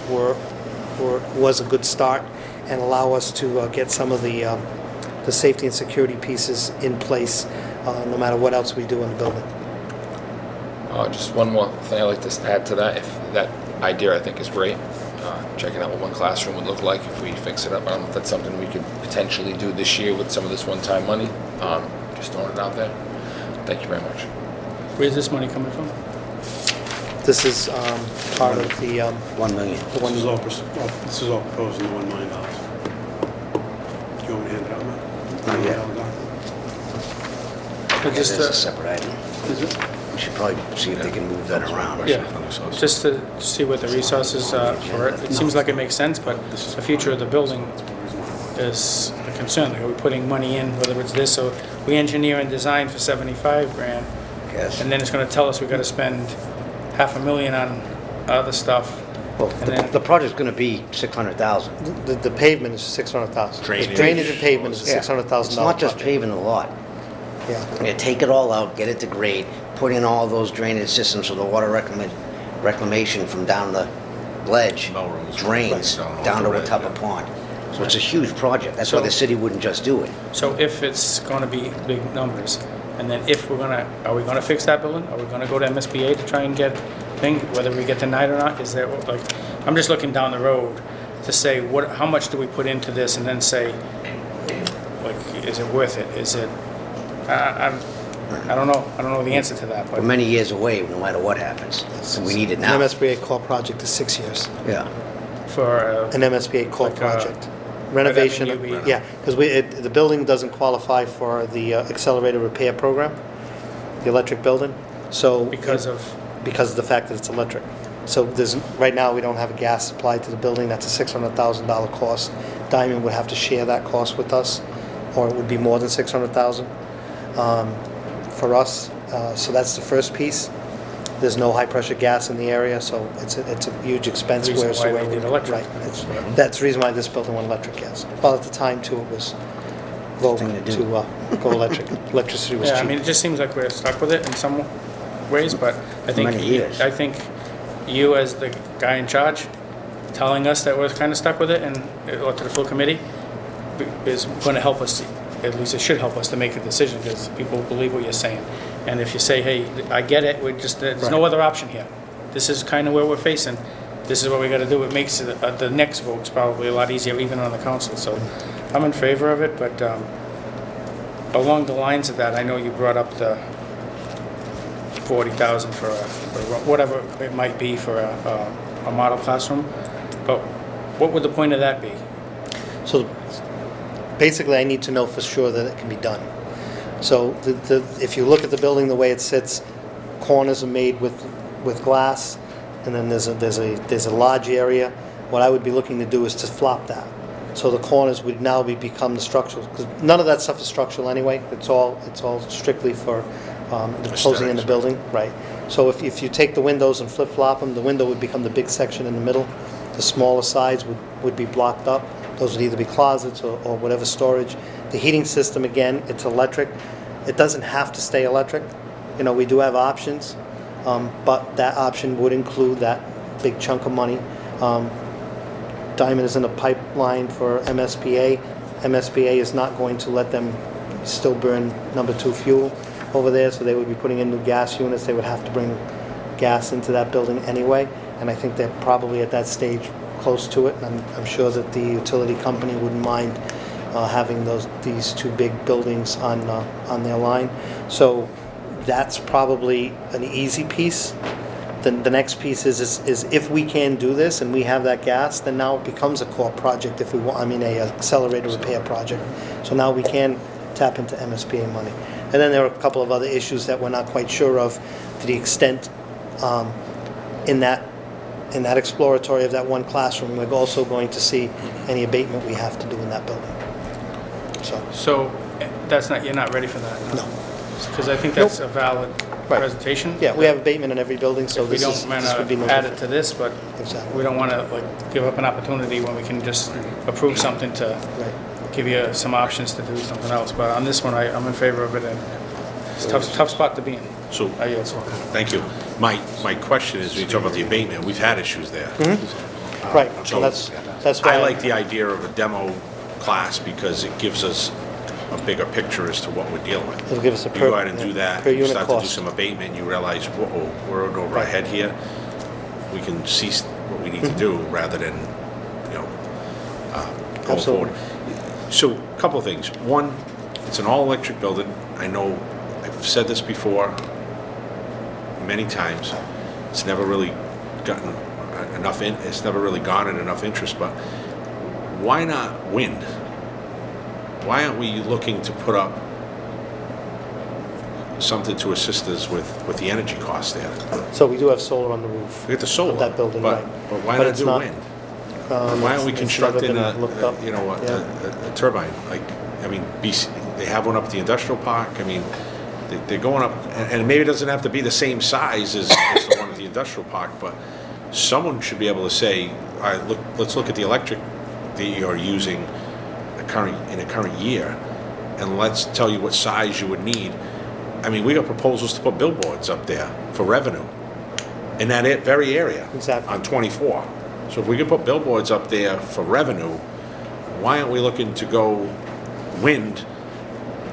was a good start, and allow us to get some of the safety and security pieces in place, no matter what else we do in the building. Just one more thing I'd like to add to that. If that idea I think is great. Checking out what one classroom would look like if we fix it up. I don't know if that's something we could potentially do this year with some of this one-time money. Just throwing it out there. Thank you very much. Where's this money coming from? This is part of the 1 million. the one. This is all proposed in the $1 million. Do you want me to hand it out, Matt? Not yet. But This just is a separate item. Is it? We should probably see if they can move that around. yeah, just to see what the resources are for it. It seems like it makes sense, but the future of the building is a concern. Like, are we putting money in, whether it's this or we engineer and design for 75 grand, Yes. and then it's going to tell us we got to spend $500,000 on other stuff. Well, And then- the project's gonna be 600,000. The pavement is $600,000. Drainage. Drainage and pavement is a Yeah. $600,000. It's not just project. paving the lot. Yeah. You take it all out, get it to grade, put in all those drainage systems so the water reclamation from down the ledge Melrose. drains Right. down to Right, Watuppa yeah. Pond. So it's a huge project. That's why So- the city wouldn't just do it. So if it's gonna be big numbers, and then if are we gonna fix that building? Are we gonna go to MSBA to try and get thing, whether we get denied or not? Is there, like, I'm just looking down the road to say, how much do we put into this, and then say, like, is it worth it? Is it, I don't know. I don't know the answer to that, We're but many years away, no matter what happens. And we need it An now. MSBA core project is 6 years. Yeah. for, An MSBA core Like, project. Renovation, But I mean, yeah, because the building doesn't qualify for the accelerated repair program, the electric building, so. because of, Because of the fact that it's electric. So right now, we don't have a gas supply to the building, that's a $600,000 cost. Diamond would have to share that cost with us, or it would be more than 600,000 for us. So that's the first piece. There's no high-pressure gas in the area, so it's a huge expense. Reason whereas why the they way did we- electric. Right. That's the reason why this building went electric, yes. Well, at the time, too, it was low Thing to do. to go electric. Electricity was yeah, I cheap. mean, it just seems like we're stuck with it in some ways, but I think, Many years. I think you as the guy in charge, telling us that we're kind of stuck with it, and, or to the full committee, is going to help us, at least it should help us to make a decision, because people believe what you're saying. And if you say, hey, I get it, there's no other option here. This is kind of where we're facing. This is what we got to do. It makes the next votes probably a lot easier, even on the council. So I'm in favor of it, but along the lines of that, I know you brought up the 40,000 for whatever it might be for a model classroom, but what would the point of that be? So basically, I need to know for sure that it can be done. So if you look at the building, the way it sits, corners are made with glass, and then there's a large area. What I would be looking to do is to flop that. So the corners would now become the structural, because none of that stuff is structural anyway. It's all strictly for the closing in the building, right? So if you take the windows and flip-flop them, the window would become the big section in the middle. The smaller sides would be blocked up. Those would either be closets or whatever storage. The heating system, again, it's electric. It doesn't have to stay electric. You know, we do have options, but that option would include that big chunk of money. Diamond is in a pipeline for MSBA. MSBA is not going to let them still burn number 2 fuel over there, so they would be putting in new gas units. They would have to bring gas into that building anyway, and I think they're probably at that stage close to it, and I'm sure that the utility company wouldn't mind having these 2 big buildings on their line. So that's probably an easy piece. The next piece is if we can do this and we have that gas, then now it becomes a core project if we want, a accelerated repair project. So now we can tap into MSBA money. And then there are a couple of other issues that we're not quite sure of to the extent in that exploratory of that one classroom, we're also going to see any abatement we have to do in that building. So you're not ready for that? No. Because I think that's a valid Right. presentation. Yeah, we have abatement in every building, so If we this don't would be no add it different. to this, but Exactly. we don't want to give up an opportunity when we can just approve something to Right. give you some options to do something else. But on this one, I'm in favor of it, and it's a tough spot to be in. So, I yield. thank you. My question is, when you talk about the abatement, we've had issues there. Right, So so that's why. I like the idea of a demo class because it gives us a bigger picture as to what we're dealing with. It'll give us a You go out and do per that, you unit start to do cost. some abatement, you realize, whoa, we're over our head here. We can see what we need to do rather than, go Absolutely. forward. So, a couple of things. One, it's an all-electric building. I know, I've said this before many times. It's never really gotten it's never really garnered enough interest, but why not wind? Why aren't we looking to put up something to assist us with the energy costs there? So we do have solar on the roof. We get the solar. Of that building, but, right. But why But not it's do not- wind? Why aren't we it's constructing never been looked up. a turbine? They have one up at the industrial park. They're going up, and maybe it doesn't have to be the same size as the one at the industrial park, but someone should be able to say, all right, let's look at the electric that you're using in a current year, and let's tell you what size you would need. We got proposals to put billboards up there for revenue. in that very area. Exactly. On 24. So if we could put billboards up there for revenue, why aren't we looking to go wind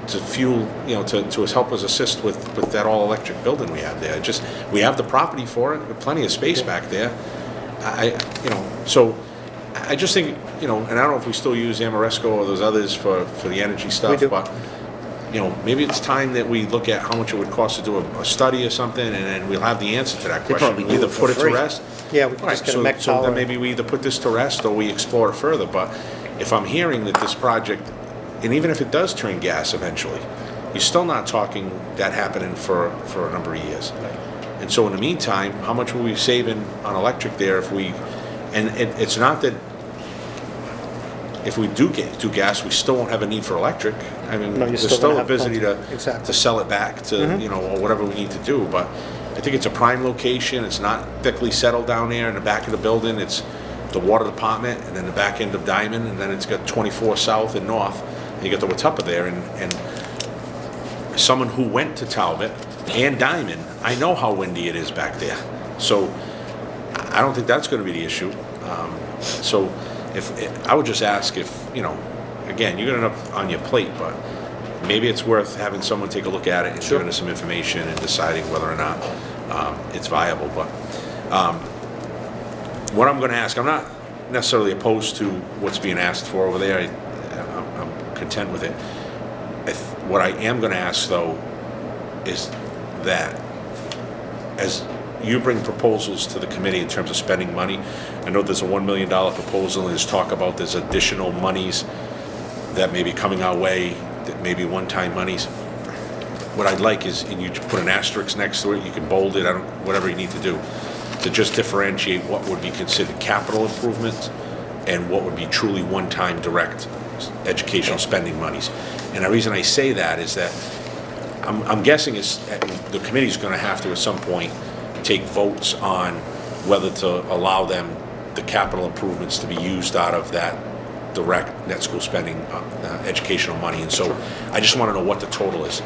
to fuel, to help us assist with that all-electric building we have there? We have the property for it, plenty of space back there. So I just think, and I don't know if we still use Amoresco or those others for the energy stuff, do. but, maybe it's time that we look at how much it would cost to do a study or something, and then we'll have the answer to that They question. probably We do either it for put it to free. rest. Yeah, we can Right, just get a so mech so tower. then maybe we either put this to rest or we explore it further, but if I'm hearing that this project, and even if it does turn gas eventually, you're still not talking that happening for a number of years. And so in the meantime, how much will we be saving on electric there it's not that if we do gas, we still won't have a need for electric. I mean, No, you're there's still still gonna a have ability plenty. to Exactly. sell it back to, or whatever we need to do, but I think it's a prime location, it's not thickly settled down there in the back of the building, it's the water department, and then the back end of Diamond, and then it's got 24 South and North, and you got the Watuppa there, and someone who went to Talbot and Diamond, I know how windy it is back there, so I don't think that's gonna be the issue. So I would just ask if, again, you're gonna enough on your plate, but maybe it's worth having someone take a look at it and giving us some information and deciding whether or not it's viable. But what I'm gonna ask, I'm not necessarily opposed to what's being asked for over there. I'm content with it. What I am gonna ask, though, is that as you bring proposals to the committee in terms of spending money, I know there's a $1 million proposal, and there's talk about there's additional monies that may be coming our way, that may be one-time monies. What I'd like is, and you put an asterisk next to it, you can bold it, whatever you need to do, to just differentiate what would be considered capital improvements and what would be truly one-time direct educational spending monies. And the reason I say that is that I'm guessing the committee's gonna have to, at some point, take votes on whether to allow them the capital improvements to be used out of that direct net school spending educational money. And so I just want to know what the total is.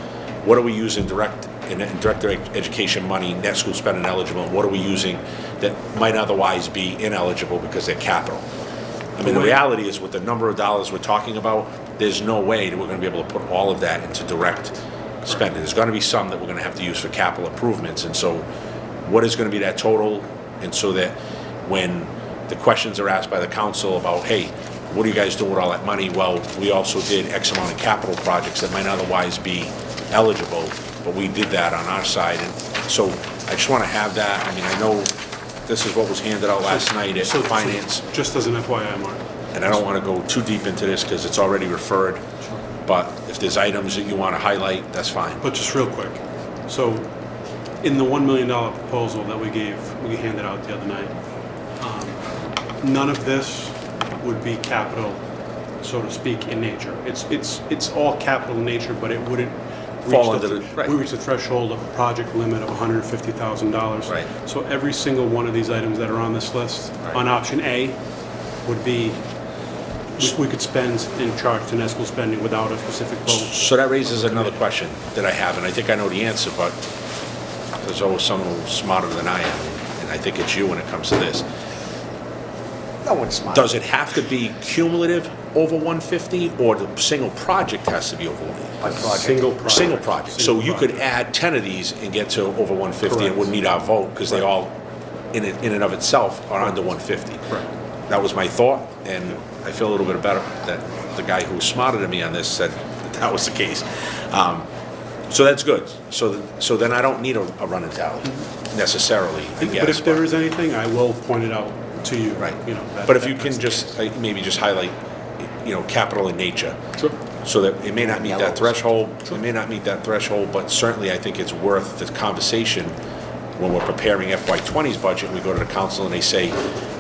What are we using direct education money, net school spending eligible, and what are we using that might otherwise be ineligible because they're capital? I mean, the reality is, with the number of dollars we're talking about, there's no way that we're going to be able to put all of that into direct spending. There's going to be some that we're going to have to use for capital improvements. And so what is going to be that total? And so that when the questions are asked by the council about, hey, what are you guys doing with all that money? Well, we also did X amount of capital projects that might otherwise be eligible, but we did that on our side. And so I just want to have that. I mean, I know this is what was handed out last night at Finance, Just as an FYI, Mark. and I don't want to go too deep into this because it's already referred, but if there's items that you want to highlight, that's fine. But just real quick, so in the $1 million proposal that we handed out the other night, none of this would be capital, so to speak, in nature. It's all capital in nature, but it wouldn't Fall under the- right. we reach the threshold of a project limit of $150,000. Right. So every single one of these items that are on this list, Right. on option A, would be, we could spend and charge to net school spending without a specific vote. So that raises another question that I have, and I think I know the answer, but there's always someone who's smarter than I am, and I think it's you when it comes to this. No one's smart. Does it have to be cumulative over 150, or the single project has to be over 150? By project. Single project. So you could add 10 of these and get to over 150, and Correct. wouldn't need our vote, because they all, in and of itself, are under 150. Right. That was my thought, and I feel a little bit better that the guy who was smarter than me on this said that was the case. So that's good. So then I don't need a running tally necessarily, I guess. But if there is anything, I will point it out to you. Right. That- But if you that's can the just, case. maybe just highlight, capital in nature. Sure. So that it may not meet that Yellows. threshold, it may not meet that threshold, but certainly I think it's worth the conversation when we're preparing FY20's budget, and we go to the council and they say,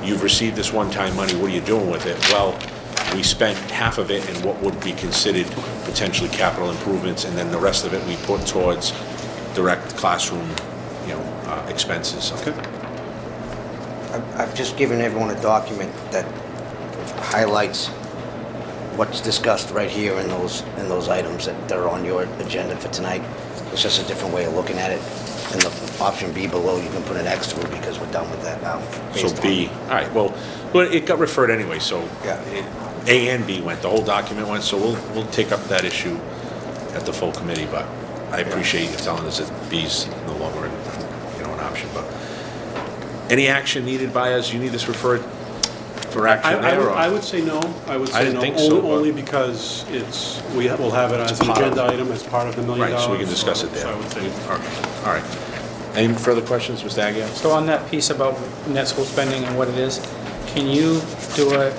you've received this one-time money, what are you doing with it? Well, we spent half of it in what would be considered potentially capital improvements, and then the rest of it we put towards direct classroom, expenses. Okay. I've just given everyone a document that highlights what's discussed right here in those items that are on your agenda for tonight. It's just a different way of looking at it. And the option B below, you can put an X to it because we're done with that now. So based on- B, all right, well, it got referred anyway, so. Yeah. A and B went, the whole document went, so we'll take up that issue at the full committee, but I appreciate you telling us that B's no longer, an option, but. Any action needed by us? You need this referred for action there, or? I would say no. I would I say didn't no, think so, but- only because we'll have it as an part of agenda it. item as part of the $1 million. Right, so we can discuss it there. So I would say, All right. Any further questions, Mr. Aguirre? So on that piece about net school spending and what it is, can you do a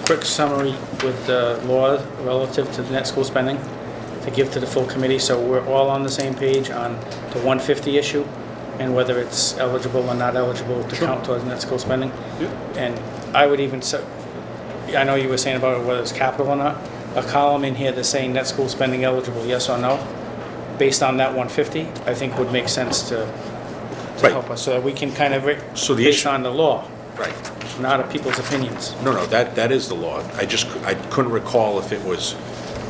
quick summary with the law relative to the net school spending to give to the full committee, so we're all on the same page on the 150 issue and whether it's eligible or not eligible to count towards net school spending? yeah. And I would even say, I know you were saying about whether it's capital or not, a column in here that's saying net school spending eligible, yes or no, based on that 150, I think would make sense to Right. help us, so that we can kind of, So the based issue- on the law, Right. not of people's opinions. No, that is the law. I couldn't recall if it was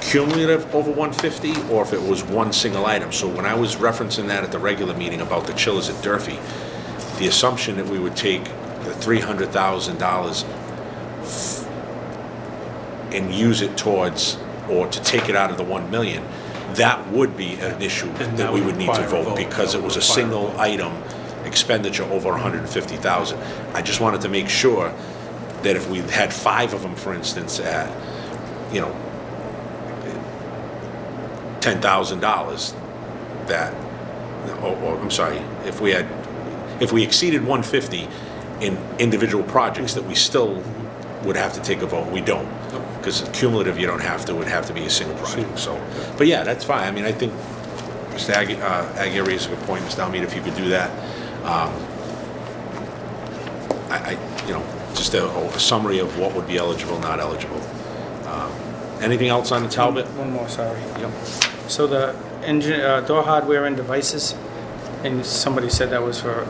cumulative over 150 or if it was one single item. So when I was referencing that at the regular meeting about the chillers at Durfee, the assumption that we would take the $300,000 and use it towards, or to take it out of the 1 million, that would be an issue And that we would need to require a vote, because That it would was a require a single vote. item expenditure over 150,000. I just wanted to make sure that if we had 5 of them, for instance, at, $10,000, that, or I'm sorry, if we exceeded 150 in individual projects, that we still would have to take a vote. We don't, because cumulative, you don't have to, it would have to be a single project, so. But yeah, that's fine. I mean, I think Mr. Aguirre raised a good point, Mr. Almeida, if you could do that. Just a summary of what would be eligible, not eligible. Anything else on the Talbot? One more, sorry. Yep. So the door hardware and devices, and somebody said that was for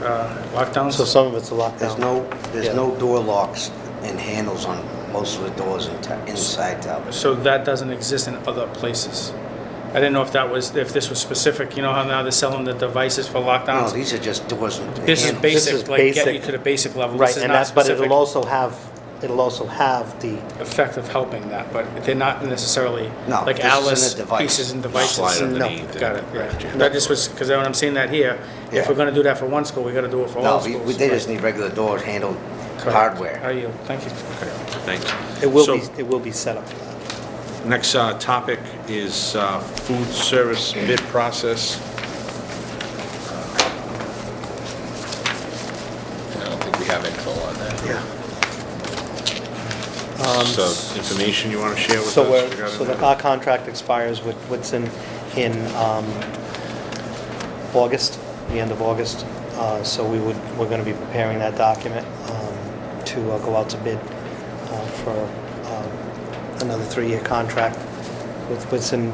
lockdowns? So some of it's a lockdown. There's Yeah. no door locks and handles on most of the doors inside Talbot. So that doesn't exist in other places? I didn't know if this was specific, you know how now they're selling the devices for No, lockdowns? these are just doors and This is handles. basic, is like get you basic. to the basic level. Right, This is and not that's, but specific it'll also have the, effect of helping that, but they're not necessarily No, like this isn't a Alice device. pieces and devices. Slide No, underneath. got it, Right, yeah. yeah. That just was, because when I'm seeing that here, if Yeah. we're gonna do that for one school, we gotta do it for all No, schools. they just need regular doors handled Correct. hardware. I yield, thank you. Thanks. it will So- be, it will be set up for that. Next topic is food service bid process. I don't think we have info on that. So information you want to share with us? So regarding that? our contract expires with Woodson in August, the end of August. So we're going to be preparing that document to go out to bid for another 3-year contract with Woodson.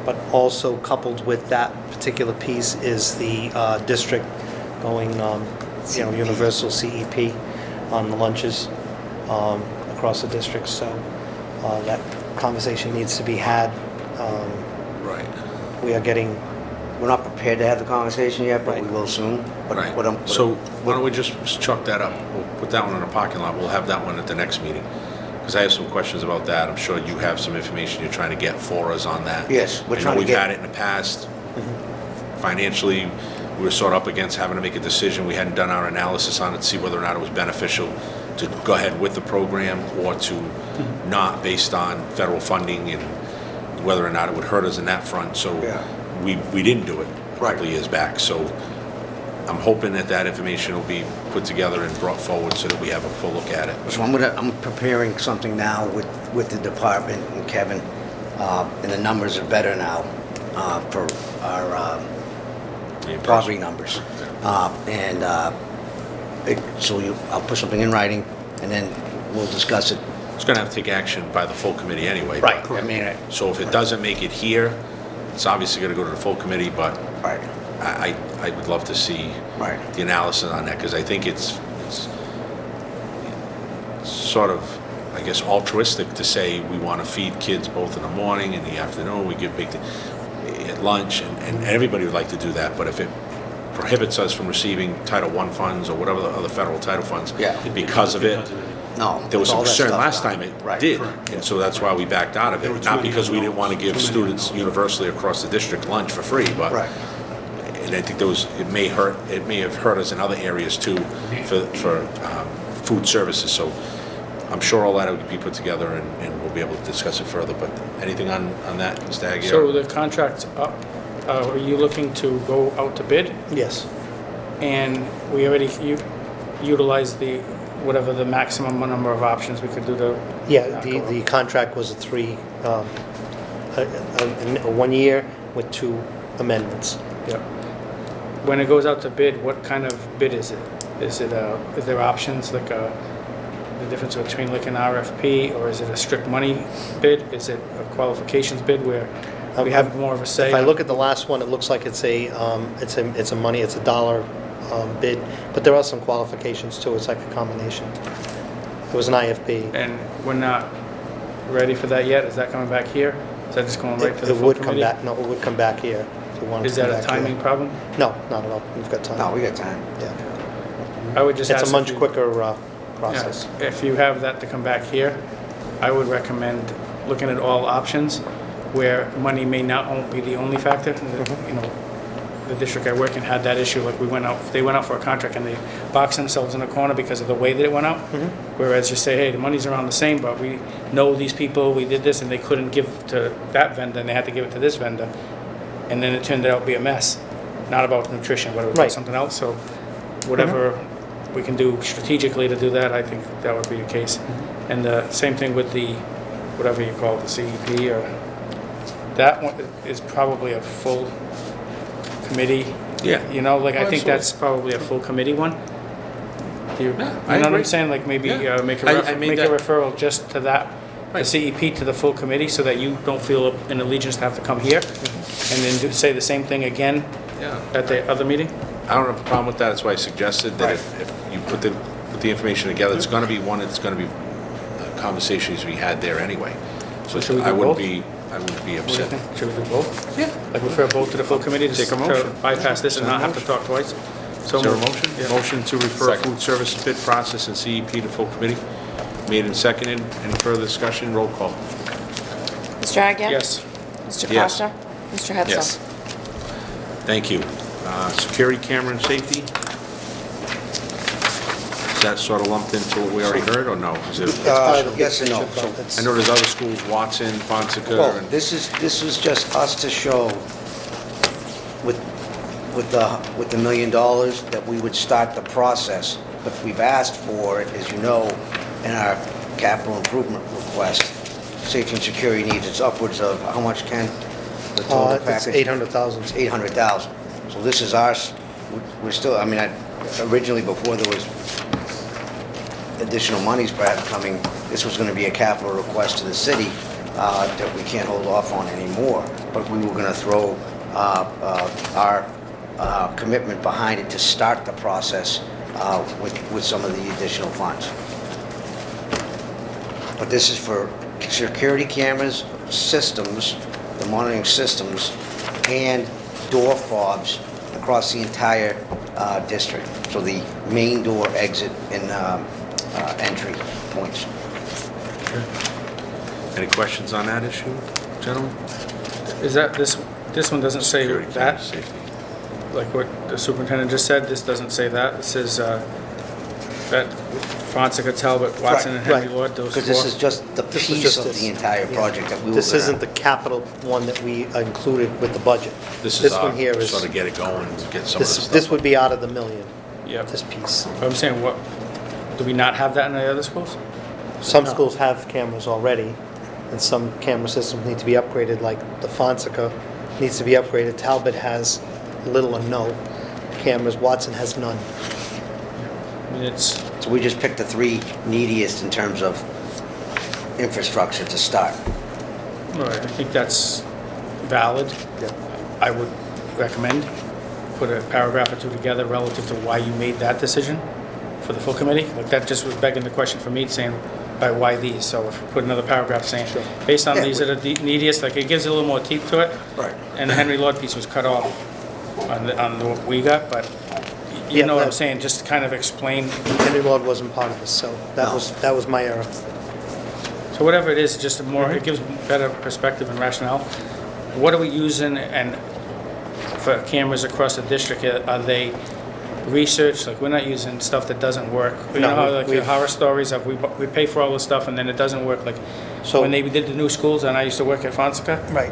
But also coupled with that particular piece is the district going, universal CEP on the lunches across the district. So that conversation needs to be had. Right, We are getting, We're not prepared to have the conversation yet, but we Right. will soon. But right. what I'm- So why don't we just chalk that up? We'll put that one in the parking lot. We'll have that one at the next meeting. Because I have some questions about that. I'm sure you have some information you're trying to get for us on that. Yes, we're I know trying to we've get- had it in the past. Financially, we were sort of up against having to make a decision. We hadn't done our analysis on it to see whether or not it was beneficial to go ahead with the program or to not, based on federal funding and whether or not it would hurt us in that front. So Yeah. we didn't do it a couple Right. of years back. So I'm hoping that information will be put together and brought forward so that we have a full look at it. So I'm preparing something now with the department and Kevin, and the numbers are better now for our property numbers. I'll put something in writing, and then we'll discuss it. It's going to have to take action by the full committee anyway. but- I mean, So if it doesn't make it here, it's obviously going to go to the full committee, but right, I would love to see right. the analysis on that, because I think it's sort of, I guess, altruistic to say we want to feed kids both in the morning and the afternoon, we give big, get lunch, and everybody would like to do that, but if it prohibits us from receiving Title I funds or whatever the other federal title funds Yeah. because of it, No. there was some all that concern stuff last now. time it Right. did, and so that's why we backed out of There were it. too Not many because we didn't want to unknowns, give too many students unknowns. universally across the district lunch for free, but. Right. And I think it may have hurt us in other areas too for food services, so I'm sure all that will be put together and we'll be able to discuss it further, but anything on that, Mr. Aguirre? So the contract's up. Are you looking to go out to bid? Yes. And we already utilized whatever the maximum number of options we could do to. Yeah, the contract was a 1 year with 2 amendments. Yep. When it goes out to bid, what kind of bid is it? Is there options, like the difference between like an RFP, or is it a strict money bid? Is it a qualifications bid where we have more of a say? If I look at the last one, it looks like it's a dollar bid, but there are some qualifications too. It's like a combination. It was an IFB. And we're not ready for that yet? Is that coming back here? Is that just going right to the It full would come committee? back, no, it would come back here. If you wanted Is to come that a back here. timing problem? No, not at all. We've got time. No, we got time. Yeah. I would just It's ask a if much you- quicker Yeah, process. if you have that to come back here, I would recommend looking at all options where money may not be the only factor. You know, the district I work in had that issue, like they went out for a contract and they boxed themselves in a corner because of the way that it went out. Whereas you say, hey, the money's around the same, but we know these people, we did this, and they couldn't give to that vendor, and they had to give it to this vendor. And then it turned out to be a mess. Not about nutrition, but it was about Right. something else. So whatever we can do strategically to do that, I think that would be the case. And the same thing with the, whatever you call it, the CEP, or that one is probably a full committee. Yeah. You know, like, I Oh, think absolutely. that's probably a full committee one. Do you Yeah, know I what I'm agree. saying? Like, maybe Yeah. make I a made make a that- referral just to that, the Right. CEP to the full committee, so that you don't feel an allegiance to have to come here, and then say the same thing again Yeah. at the other meeting? I don't have a problem with that, that's why I suggested that Right. if you put the information together, it's gonna be conversations we had there anyway. So Should we do I wouldn't both? be What do you upset. think? Should we do both? Yeah. Like, refer both to the full committee to Take a motion. bypass this and Is there a not have to motion? talk twice? So Is there a moved. motion? Yeah. Motion to refer Second. food service bid process and CEP to full committee, made and seconded. Any further discussion? Roll call. Mr. Agia? Yes. Mr. Yes. Costa? Mr. Hetzler? Yes. Thank you. Security camera and safety? Is that sort of lumped into what we already heard, or no? Is it? Yes and no. So, I know there's other schools, Watson, Fonseca, well, and... this is just us to show with the $1 million that we would start the process. But we've asked for it, as you know, in our capital improvement request. Safety and security needs, it's upwards of, how much, Ken? The total It's package? 800,000. It's 800,000. So this is ours, we're still, I mean, originally before there was additional monies perhaps coming, this was gonna be a capital request to the city that we can't hold off on anymore. But we were gonna throw our commitment behind it to start the process with some of the additional funds. But this is for security cameras, systems, the monitoring systems, and door fobs across the entire district. So the main door, exit, and entry points. Any questions on that issue, gentlemen? Is that, this one doesn't say Security camera that, safety. like what the superintendent just said, this doesn't say that. It says that Fonseca, Talbot, Watson, and Henry Right. Lord, those Because this four. is just the This was piece just of this. the entire Yeah. project that we were This gonna- isn't the capital one that we included with the budget. This is one here is, sort of get it going, get some of this this stuff. would be out of the million, Yep. this piece. But I'm saying, what, do we not have that in the other schools? Some schools have cameras already, and some camera systems need to be upgraded, like the Fonseca needs to be upgraded. Talbot has little or no cameras, Watson has none. I mean, it's, So we just picked the 3 neediest in terms of infrastructure to start. all right, I think that's valid. Yeah. I would recommend put a paragraph or two together relative to why you made that decision for the full committee. Like, that just was begging the question for me, saying, by why these. So if we put another paragraph saying, based on Yeah, these are the neediest, like it gives it a little more teeth to it. Right. And the Henry Lord piece was cut off on the what we got, but you Yeah, know what I'm that- saying, just to kind of explain. Henry Lord wasn't part of this, so that was my error. So whatever it is, just a more, it gives better perspective and rationale. What are we using and for cameras across the district? Are they researched? Like, we're not using stuff that doesn't work. You No, know how like the we've- horror stories of we pay for all this stuff and then it doesn't work. Like So- when they did the new schools and I used to work at Fonseca. Right.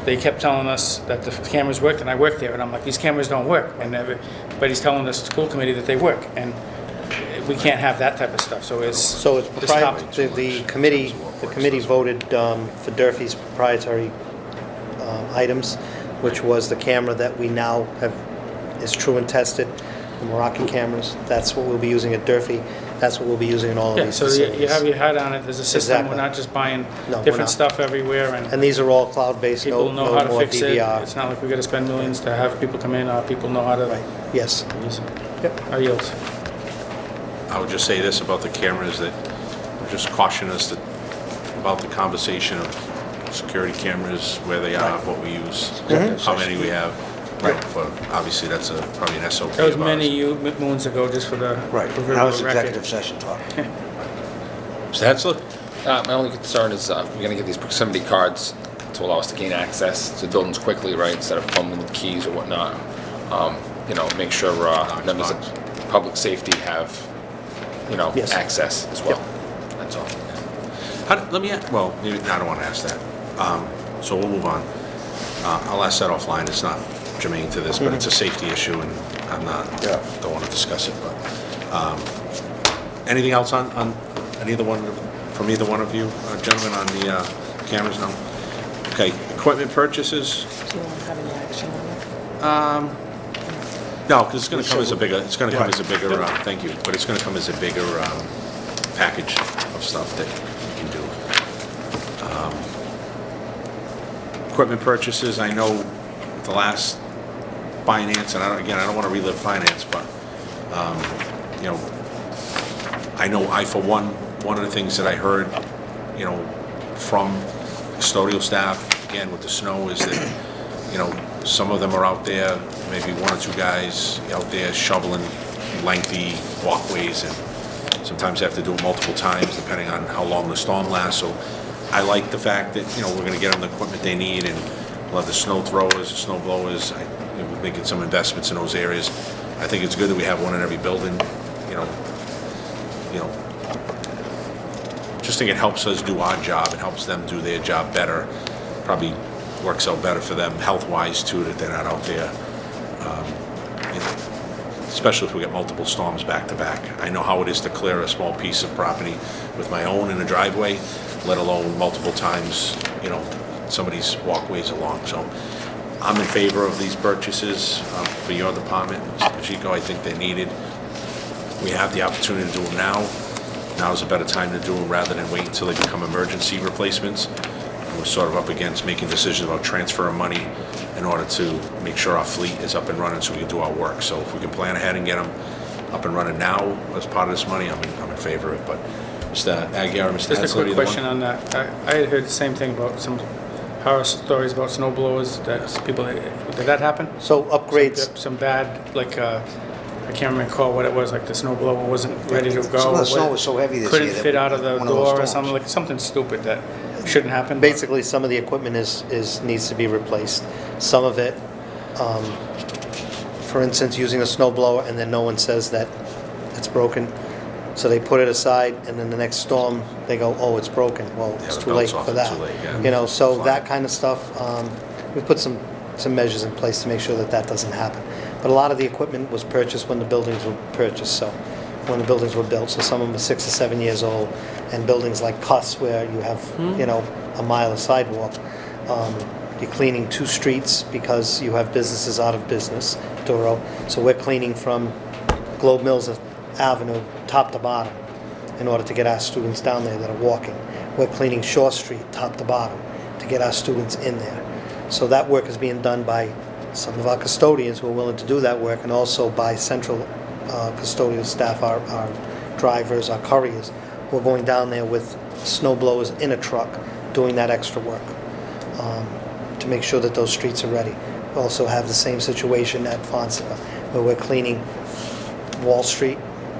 They kept telling us that the cameras worked, and I worked there, and I'm like, these cameras don't work. And everybody's telling the school committee that they work, and we can't have that type of stuff. So So it's this top- the committee voted for Durfee's proprietary items, which was the camera that we now have, is true and tested, the Moroccan cameras. That's what we'll be using at Durfee. That's what we'll be using in all of Yeah, these so facilities. you have your head on it, there's a system, Exactly. we're not just buying No, we're different not. stuff everywhere, and And these are all cloud-based, no people know how to more fix it. DVR. It's not like we gotta spend millions to have people come in, people know how to Right, yes. use it. Yep. I yield. I would just say this about the cameras, that just caution us about the conversation of security cameras, where they are, what we use, how many we have. Right, for, obviously, that's probably an SOP That was of ours. many moons ago, just for the Right, proverbial that was record. executive session talk. Mr. Hetzler? My only concern is we're gonna get these proximity cards to allow us to gain access to buildings quickly, right, instead of fumbling with keys or whatnot. You know, make sure members of public safety have, you know, Yes. access as well. That's all. Let me, well, maybe, no, I don't want to ask that. So we'll move on. I'll ask that offline, it's not germane to this, but it's a safety issue, and I'm not, don't want to discuss it, but, anything else on either one, from either one of you, gentlemen, on the cameras? No? Okay, equipment purchases? Do you want to have any action on it? No, because it's going to come as a bigger, thank you, but it's going to come as a bigger package of stuff that we can do. Equipment purchases, I know the last finance, and I don't want to relive finance, but, you know, I know for one of the things that I heard, you know, from custodial staff, again, with the snow, is that, you know, some of them are out there, maybe one or two guys out there shoveling lengthy walkways, and sometimes have to do it multiple times depending on how long the storm lasts. So I like the fact that, you know, we're going to get them the equipment they need, and we'll have the snow throwers, the snow blowers. We're making some investments in those areas. I think it's good that we have one in every building, you know, just think it helps us do our job, it helps them do their job better, probably works out better for them health-wise too, that they're not out there, you know, especially if we get multiple storms back to back. I know how it is to clear a small piece of property with my own in a driveway, let alone multiple times, you know, somebody's walkways along. So I'm in favor of these purchases for your department, Mr. Pacheco. I think they're needed. We have the opportunity to do them now. Now is a better time to do them rather than wait until they become emergency replacements. And we're sort of up against making decisions about transferring money in order to make sure our fleet is up and running so we can do our work. So if we can plan ahead and get them up and running now as part of this money, I'm in favor of it. But Mr. Aguirre, Mr. Just a Hetzler, quick either question one? on that. I had heard the same thing about some horror stories about snow blowers, that people, did that happen? So upgrades, Some bad, like, I can't recall what it was, like the snow blower wasn't ready to go. Some of the snow was so heavy this year Couldn't that fit out of the one of those door or storms. something, like something stupid that shouldn't happen. but- basically, some of the equipment needs to be replaced. Some of it, for instance, using a snow blower, and then no one says that it's broken. So they put it aside, and then the next storm, they go, oh, it's broken. Well, it's the too late belt's off, for it's that. too late, yeah. You know, so Fine. that kind of stuff, we've put some measures in place to make sure that that doesn't happen. But a lot of the equipment was purchased when the buildings were purchased, so, when the buildings were built. So some of them are 6 or 7 years old, and buildings like Cuss, where you have, you know, a mile of sidewalk, you're cleaning 2 streets because you have businesses out of business, Duro. So we're cleaning from Globe Mills Avenue, top to bottom, in order to get our students down there that are walking. We're cleaning Shore Street, top to bottom, to get our students in there. So that work is being done by some of our custodians who are willing to do that work, and also by central custodial staff, our drivers, our couriers, who are going down there with snow blowers in a truck, doing that extra work to make sure that those streets are ready. We also have the same situation at Fonsika, where we're cleaning Wall Street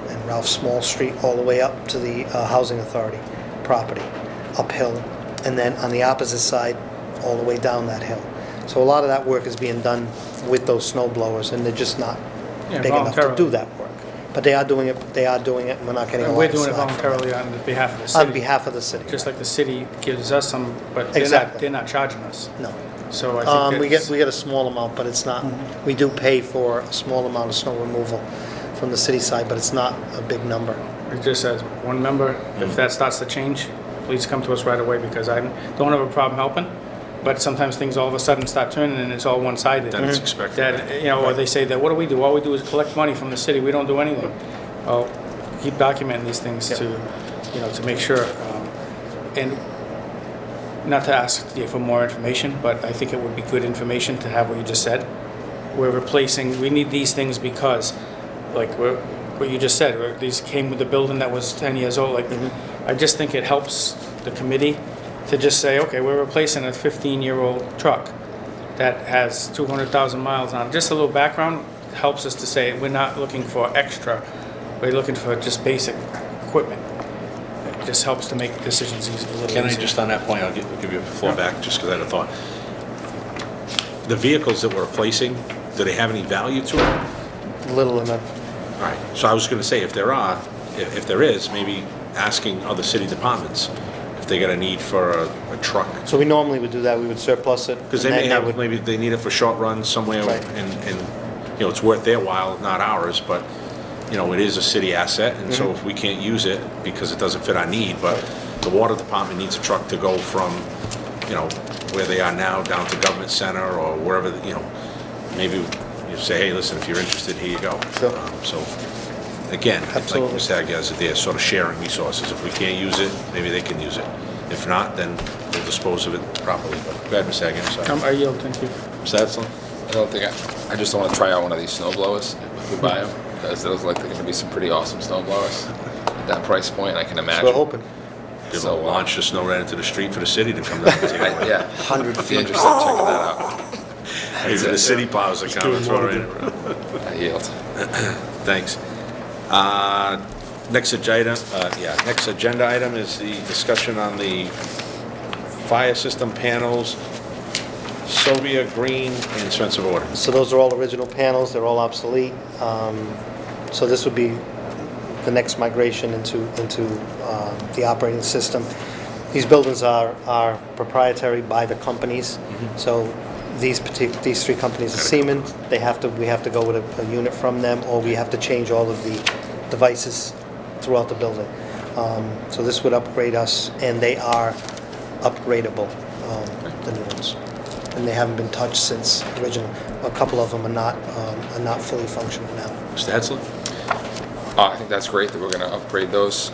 and Ralph Small Street all the way up to the Housing Authority property, uphill, and then on the opposite side, all the way down that hill. So a lot of that work is being done with those snow blowers, and they're just not Yeah, big enough to voluntarily. do that work. But they are doing it, and we're not getting a And lot we're of doing it slack from voluntarily on behalf of the it. city. On behalf of the city. Just like the city gives us some, but Exactly. they're not charging us. No. So I think We get a small amount, but it's not, we do pay for a small amount of snow removal from the city side, but it's not a big number. it just says, one member, if that starts to change, please come to us right away, because I don't have a problem helping, but sometimes things all of a sudden start turning and it's all one-sided. Then it's expected. That, you know, or they say that, what do? All we do is collect money from the city, we don't do anything. Well, keep documenting these things to, you know, to make sure. And not to ask you for more information, but I think it would be good information to have what you just said. We're replacing, we need these things because, like, what you just said, these came with the building that was 10 years old. Like, I just think it helps the committee to just say, okay, we're replacing a 15-year-old truck that has 200,000 miles on it. Just a little background helps us to say we're not looking for extra, we're looking for just basic equipment. It just helps to make decisions easy, a little Can I easier. just, on that point, I'll give you a floor back, just because I had a thought. The vehicles that we're replacing, do they have any value to them? Little enough. All right, so I was gonna say, if there is, maybe asking other city departments if they got a need for a truck. So we normally would do that, we would surplus it. Because they and may then have, would- maybe they need it for short runs somewhere, Right. and, you know, it's worth their while, not ours, but, you know, it is a city asset, and so if we can't use it because it doesn't fit our need, but the water department needs a truck to go from, you know, where they are now down to Government Center or wherever, you know, maybe you say, hey, listen, if you're interested, here you go. Sure. So, again, like Absolutely. Ms. Aguirre, they're sort of sharing resources. If we can't use it, maybe they can use it. If not, then we'll dispose of it properly. But go ahead, Ms. Aguirre, sorry. I yield, thank you. Mr. Edsel? I don't think I just want to try out one of these snow blowers if we buy them, because those look like they're going to be some pretty awesome snow blowers at that price point. I can imagine. We're hoping. Give So, them a launch the snow right into the street for the city to come down and take it. Yeah, 100 I'd be feet. interested in checking that out. Hey, for the city powers that come and throw it in. I yield. Thanks. Next agenda item is the discussion on the fire system panels, Sylvia Green and Spencer Gordon. So those are all original panels, they're all obsolete. So this would be the next migration into the operating system. These buildings are proprietary by the companies. So these three companies are Siemens, we have to go with a unit from them, or we have to change all of the devices throughout the building. So this would upgrade us, and they are upgradable, the new ones. And they haven't been touched since original. A couple of them are not fully functional now. Mr. Edsel? I think that's great that we're going to upgrade those.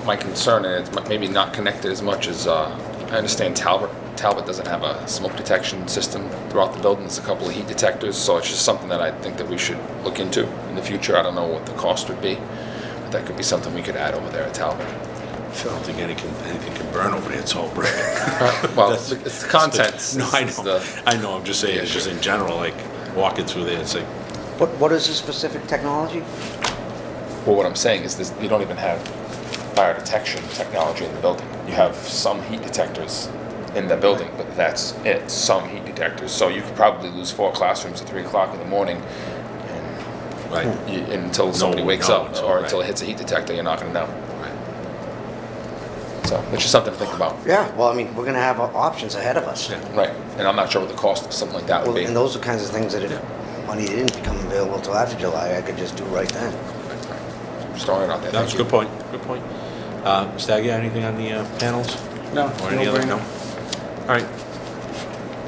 My concern, and it's maybe not connected as much as I understand Talbot doesn't have a smoke detection system throughout the building. There's a couple of heat detectors, so it's just something that I think that we should look into in the future. I don't know what the cost would be, but that could be something we could add over there at Talbot. I don't think anything can burn over there, it's all brick. Well, That's- it's the contents. No, I is know, the- I know, I'm just saying, it's just in general, like, walking through there, it's like, What is the specific technology? Well, what I'm saying is this, you don't even have fire detection technology in the building. You have some heat detectors in the building, but that's it, some heat detectors. So you could probably lose 4 classrooms at 3 o'clock in the morning right, until somebody one wakes would know up, until- or right. until it hits a heat detector, you're not gonna know. right. So it's just something to think about. Yeah, well, I mean, we're gonna have options ahead of us. Yeah. Right, and I'm not sure what the cost of something like that would Well, be. and those are kinds of things that if money didn't become available till after July, I could just do right then. Just throwing it out there. That's a Thank good you. point, good point. Mr. Aguirre, anything on the panels? No, Or any other, no? no-brainer. All right.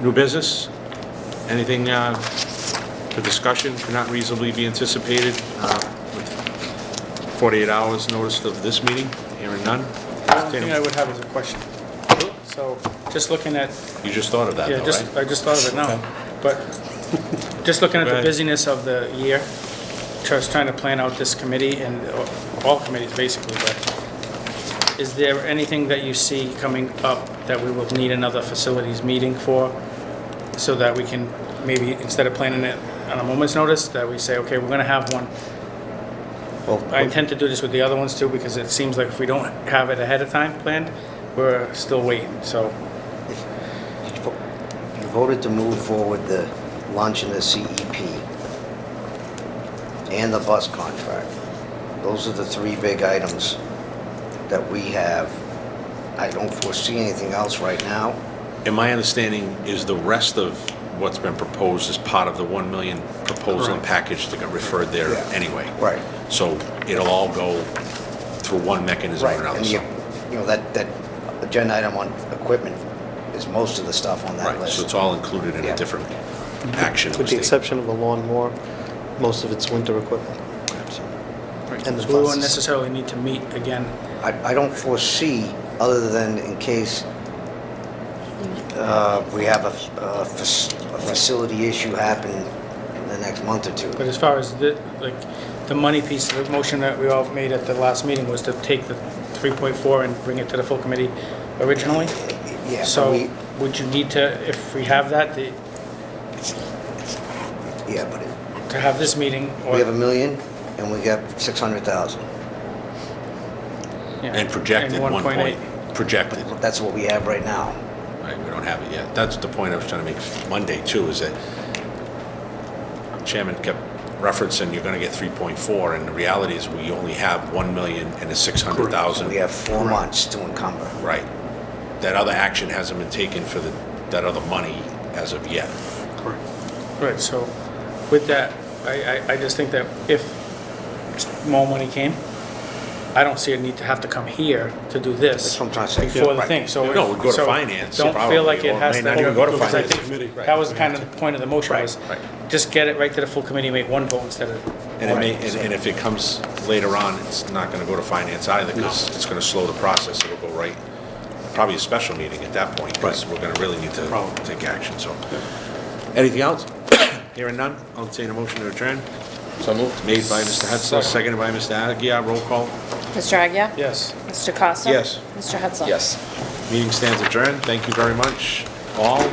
New business? Anything for discussion could not reasonably be anticipated with 48 hours notice of this meeting? Hearing none? The only thing I would have is a question. So, just looking at, You just thought of that, yeah, though, just, right? I just thought of it now. Okay. But, just looking at Go the ahead. busyness of the year, just trying to plan out this committee and all committees basically, but is there anything that you see coming up that we will need another facilities meeting for? So that we can, maybe instead of planning it on a moment's notice, that we say, okay, we're gonna have one. Well, I intend to do this with the other ones too, because it seems like if we don't have it ahead of time planned, we're still waiting, so. you voted to move forward the lunch and the CEP and the bus contract. Those are the three big items that we have. I don't foresee anything else right now. And my understanding is the rest of what's been proposed is part of the 1 million proposal and package that got referred there Yeah. anyway. Right. So it'll all go through one mechanism or another. And so- you know, that agenda item on equipment is most of the stuff on that Right, list. so it's all included in Yeah. a different action. With the exception of the lawnmower, most of it's winter equipment. So- And the So we won't buses. necessarily need to meet again. I don't foresee, other than in case we have a facility issue happen in the next month or two. But as far as the money piece, the motion that we all made at the last meeting was to take the 3.4 and bring it to the full committee originally. Yeah, So we, would you need to, if we have that, yeah, but to have this meeting? or- we have $1 million and we got 600,000. yeah, And projected 1 projected. That's what we have right now. Right, we don't have it yet. That's the point I was trying to make Monday too, is that Chairman kept referencing you're gonna get 3.4, and the reality is we only have 1 million and a 600,000. We have 4 months to encumber. Right. That other action hasn't been taken for that other money as of yet. Correct. Right, so with that, I just think that if more money came, I don't see a need to have to come here to do this. That's what I'm trying to say. Before the Right. thing, so. No, we'd go to so finance, Don't feel like probably, it or has may to. not even go to because I finance. think Committee. that was kind of the point of the motion was, right. just get it right to the full committee, make one vote instead of. And it may, and if it comes later on, it's not gonna go to finance either, because it's gonna slow the process. It'll go right, probably a special meeting at that point, because we're gonna really need to Probably. take action, so. Anything else? Hearing none, I'll entertain a motion to adjourn. So moved. Made by Mr. Hetzler, seconded by Mr. Agia. Roll call. Mr. Agia? Yes. Mr. Costa? Yes. Mr. Hetzler? Yes. Meeting stands adjourned. Thank you very much, all.